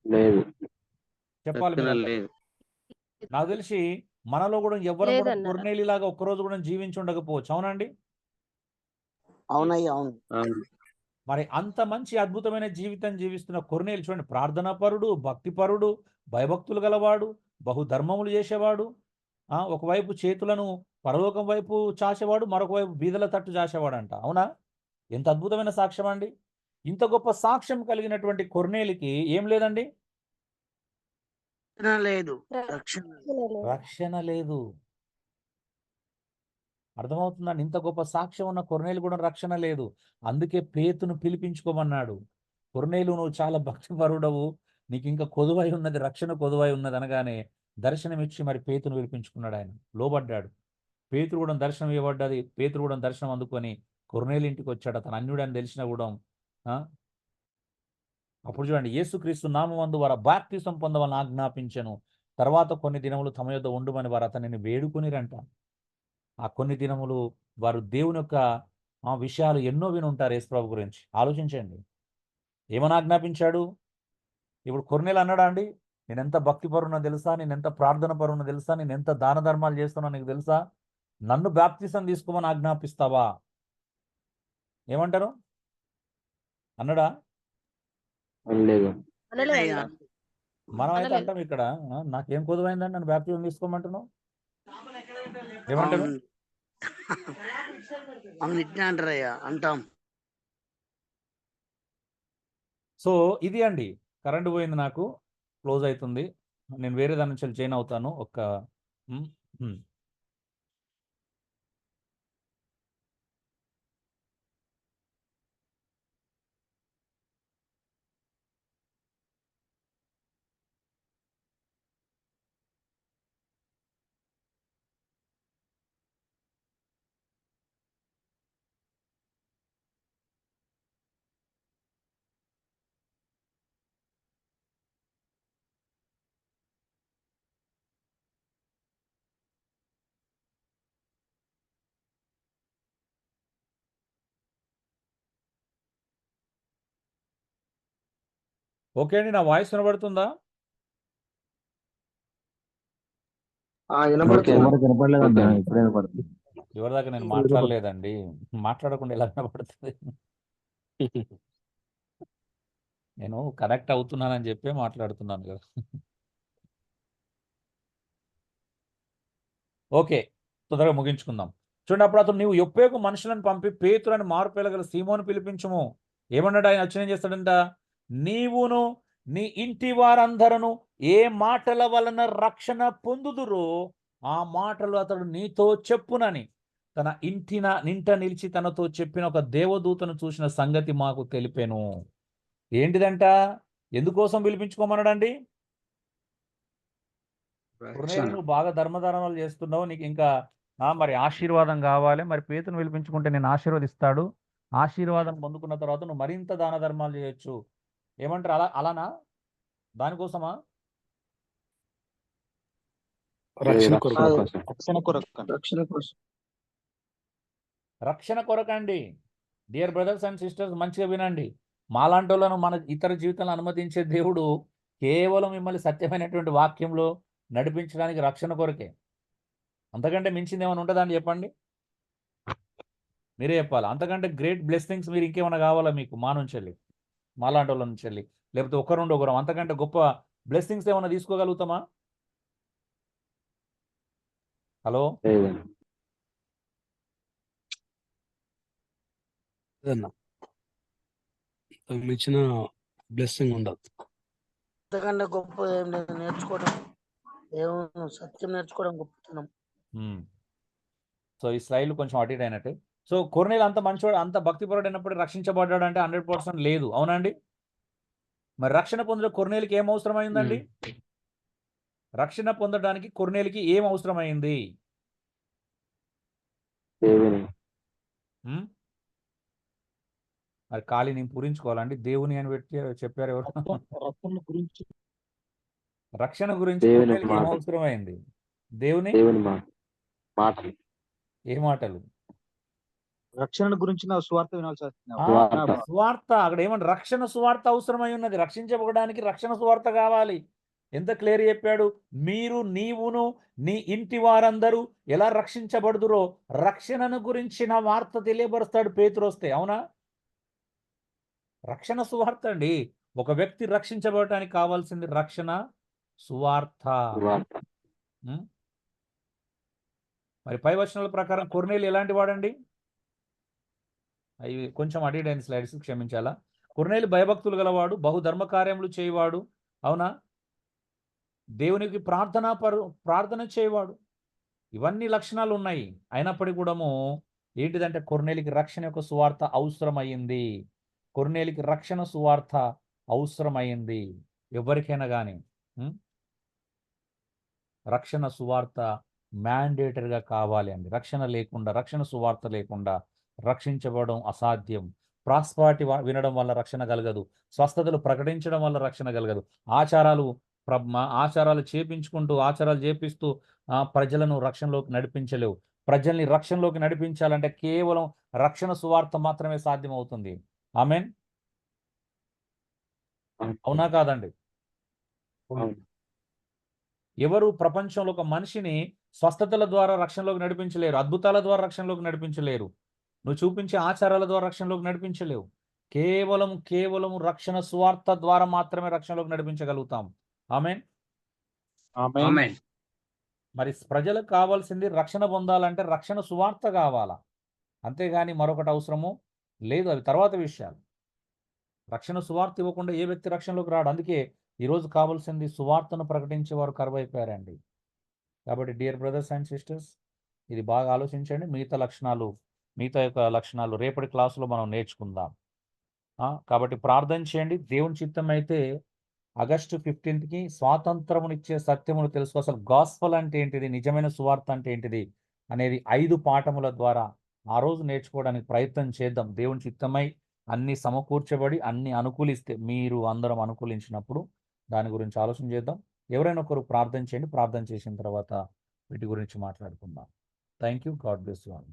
లేదు. చెప్పాలి మీరు. లేదు. నాకు తెలిసి మనలో కూడా ఎవరు కూడా లేదన్న. కొర్నేలిలాగా ఒక్కరోజు కూడా జీవించి ఉండకపోవచ్చు. అవునండి? అవునయ్యా, అవును. అవును. మరి అంత మంచి అద్భుతమైన జీవితం జీవిస్తున్న కొర్నేలు చూడండి, ప్రార్థనాపరుడు, భక్తిపరుడు, భయభక్తులు గలవాడు, బహుధర్మములు చేసేవాడు. ఒకవైపు చేతులను పరలోకం వైపు చాసేవాడు, మరొక వైపు బీదల తట్టు చాసేవాడంట. అవునా? ఎంత అద్భుతమైన సాక్ష్యం అండి! ఇంత గొప్ప సాక్ష్యం కలిగినటువంటి కొర్నేలికి ఏం లేదండి? లేదు, రక్షణ లేదు. అర్థమవుతుందండి? ఇంత గొప్ప సాక్ష్యం ఉన్న కొర్నేలు కూడా రక్షణ లేదు. అందుకే పేతును పిలిపించుకోమన్నాడు. కొర్నేలు, నువ్వు చాలా భక్తిపరుడవు, నీకు ఇంకా కొదువై ఉన్నది, రక్షణ కొదువై ఉన్నది అనగానే దర్శనమిచ్చి మరి పేతును పిలిపించుకున్నాడు. ఆయన లోబడ్డాడు. పేతురు కూడా దర్శనం ఇవ్వబడ్డది. పేతురు కూడా దర్శనం అందుకొని కొర్నేలు ఇంటికి వచ్చాడు. అతను అన్యుడని తెలిసిన కూడా అప్పుడు చూడండి, యేసుక్రీస్తు నామమందు వారు బాప్తిసం పొందవాలని ఆజ్ఞాపించెను. తర్వాత కొన్ని దినములు తమ యొద్ద ఉండుమని వారు అతనిని వేడుకొనిరంట. ఆ కొన్ని దినములు వారు దేవుని యొక్క విషయాలు ఎన్నో విని ఉంటారు యేసుప్రభు గురించి. ఆలోచించండి, ఏమని ఆజ్ఞాపించాడు? ఇప్పుడు కొర్నేలు అన్నాడా అండి, నేనెంత భక్తిపరున్నా తెలుసా, నేనెంత ప్రార్థన పరున్నా తెలుసా, నేను ఎంత దాన ధర్మాలు చేస్తున్నా నీకు తెలుసా, నన్ను బాప్తిసం తీసుకోమని ఆజ్ఞాపిస్తావా? ఏమంటారు? అన్నాడా? లేదు. మనం అయితే అంటాం ఇక్కడ, నాకేం కొదువైందని నన్ను బాప్తిసం తీసుకోమంటున్నావు ఏమంటారు? అంటారయ్యా, అంటాం. సో ఇది అండి, కరెంట్ పోయింది, నాకు క్లోజ్ అవుతుంది. నేను వేరే దాని నుంచి జాయిన్ అవుతాను. ఓకే అండి, నా వాయిస్ వినబడుతుందా? ఓకే ఎవరికి వినపడలేదన్నా, ఇప్పుడే వినపడుతుంది. ఎవరిదాకా నేను మాట్లాడలేదండి. మాట్లాడకుండా ఎలా వినపడుతుంది? నేను కనెక్ట్ అవుతున్నానని చెప్పే మాట్లాడుతున్నాను కదా. ఓకే, తొందరగా ముగించుకుందాం. చూడండి, అప్పుడు అతను నీవు యొప్పేకు మనుషులను పంపి పేతురని మారుపేలగల సీమోను పిలిపించము. ఏమన్నాడు ఆయన? వచ్చి ఏం చేస్తాడంట? నీవును నీ ఇంటి వారందరూ ఏ మాటల వలన రక్షణ పొందుదురో ఆ మాటలు అతడు నీతో చెప్పునని తన నింట నిలిచి తనతో చెప్పిన ఒక దేవదూతను చూసిన సంగతి మాకు తెలిపెను. ఏంటిదంట? ఎందుకోసం పిలిపించుకోమన్నాడండి? రక్షణ. నువ్వు బాగా ధర్మధర్మాలు చేస్తున్నావు, నీకు ఇంకా మరి ఆశీర్వాదం కావాలి. మరి పేతును పిలిపించుకుంటే నేను ఆశీర్వదిస్తాడు. ఆశీర్వాదం పొందుకున్న తర్వాత నువ్వు మరింత దాన ధర్మాలు చేయొచ్చు. ఏమంటారు? అలానా? దానికోసమా? రక్షణ రక్షణ కొరకు. కోసం. రక్షణ కోసం. రక్షణ కొరకండి. డియర్ బ్రదర్స్ అండ్ సిస్టర్స్, మంచిగా వినండి. మాలాంటి వాళ్ళను మన ఇతర జీవితాలను అనుమతించే దేవుడు కేవలం మిమ్మల్ని సత్యమైనటువంటి వాక్యంలో నడిపించడానికి రక్షణ కొరకే. అంతకంటే మించింది ఏమైనా ఉంటుందా అని చెప్పండి, మీరే చెప్పాలి. అంతకంటే గ్రేట్ బ్లెస్సింగ్స్ మీరు ఇంకేమైనా కావాలా మీకు? మా నుంచి వెళ్ళి, మాలాంటి వాళ్ళ నుంచి వెళ్ళి, లేకపోతే ఒకరం అంతకంటే గొప్ప బ్లెస్సింగ్స్ ఏమైనా తీసుకోగలుగుతామా? హలో, లేదండి. మించిన బ్లెస్సింగ్ ఉండదు. అంతకంటే గొప్ప ఏం లేదు. నేర్చుకోవడం, దేవుని సత్యం నేర్చుకోవడం గొప్పతనం. సో ఈ స్లైడ్ కొంచెం అటు ఇటు అయినట్టు. సో కొర్నేలు అంత మంచివాడు, అంత భక్తిపరుడు అయినప్పుడు రక్షించబడ్డాడు అంటే 100% లేదు. అవునండి? మరి రక్షణ పొందడం కొర్నేలికి ఏం అవసరమైందండి? రక్షణ పొందడానికి కొర్నేలికి ఏం అవసరమైంది? దేవుని మరి ఖాళీ నేను పూరించుకోవాలండి. దేవుని అని పెట్టి చెప్పారు ఎవరు? రక్షణ గురించి దేవుని కొర్నేలికి ఏం మాట. అవసరమైంది? దేవుని మాటలు. ఏ మాటలు? రక్షణ గురించి నా సువార్త వినాల్సి సువార్త. సువార్త. అక్కడ ఏమన్నా రక్షణ సువార్త అవసరమై ఉన్నది. రక్షించబడడానికి రక్షణ సువార్త కావాలి. ఎంత క్లియర్ చెప్పాడు? మీరు నీవును నీ ఇంటి వారందరూ ఎలా రక్షించబడుదురో రక్షణను గురించిన వార్త తెలియబరుస్తాడు పేతురు వస్తే. అవునా? రక్షణ సువార్త అండి. ఒక వ్యక్తి రక్షించబడటానికి కావాల్సింది రక్షణ సువార్త. మరి పై వచనాల ప్రకారం కొర్నేలు ఎలాంటి వాడండి? అవి కొంచెం అడిడైన స్లైడ్స్, క్షమించాలా. కొర్నేలు భయభక్తులు గలవాడు, బహుధర్మ కార్యములు చేయవాడు. అవునా? దేవునికి ప్రార్థన చేయవాడు. ఇవన్నీ లక్షణాలు ఉన్నాయి. అయినప్పటికీ కూడాము ఏంటిదంటే కొర్నేలికి రక్షణ యొక్క సువార్త అవసరమైంది. కొర్నేలికి రక్షణ సువార్త అవసరమైంది. ఎవరికైనా కానీ రక్షణ సువార్త మ్యాండేటరీగా కావాలి అండి. రక్షణ లేకుండా, రక్షణ సువార్త లేకుండా రక్షించబడడం అసాధ్యం. ప్రాస్పారిటీ వినడం వల్ల రక్షణ కలగదు. స్వస్థతలు ప్రకటించడం వల్ల రక్షణ కలగదు. ఆచారాలు చేపించుకుంటూ, ఆచారాలు చేపిస్తూ ప్రజలను రక్షణలోకి నడిపించలేవు. ప్రజల్ని రక్షణలోకి నడిపించాలంటే కేవలం రక్షణ సువార్త మాత్రమే సాధ్యమవుతుంది. ఆమేన్. అవునా కాదండి? ఎవరు ప్రపంచంలో ఒక మనిషిని స్వస్థతల ద్వారా రక్షణలోకి నడిపించలేరు, అద్భుతాల ద్వారా రక్షణలోకి నడిపించలేరు, నువ్వు చూపించే ఆచారాల ద్వారా రక్షణలోకి నడిపించలేవు. కేవలం రక్షణ సువార్త ద్వారా మాత్రమే రక్షణలోకి నడిపించగలుగుతాం. ఆమేన్. ఆమేన్. మరి ప్రజలకు కావాల్సింది రక్షణ పొందాలంటే రక్షణ సువార్త కావాలా, అంతేగాని మరొకటి అవసరము లేదు. అవి తర్వాత విషయాలు. రక్షణ సువార్త ఇవ్వకుండా ఏ వ్యక్తి రక్షణలోకి రాడు. అందుకే ఈరోజు కావాల్సింది సువార్తను ప్రకటించే వారు కరువైపోయారండి. కాబట్టి డియర్ బ్రదర్స్ అండ్ సిస్టర్స్, ఇది బాగా ఆలోచించండి. మిగతా యొక్క లక్షణాలు రేపటి క్లాసులో మనం నేర్చుకుందాం. కాబట్టి ప్రార్థన చేయండి. దేవుని చిత్తం అయితే ఆగస్టు 15కి స్వాతంత్రమునిచ్చే సత్యమును తెలుసు. అసలు గాస్పల్ అంటే ఏంటిది, నిజమైన సువార్త అంటే ఏంటిది అనేది 5 పాఠముల ద్వారా ఆ రోజు నేర్చుకోవడానికి ప్రయత్నం చేద్దాం. దేవుని చిత్తమై అన్ని సమకూర్చబడి అన్ని అనుకూలిస్తే, మీరు అందరం అనుకూలించినప్పుడు దాని గురించి ఆలోచన చేద్దాం. ఎవరైనా ఒకరు ప్రార్థన చేయండి. ప్రార్థన చేసిన తర్వాత వీటి గురించి మాట్లాడుకుందాం. Thank you. God bless you all.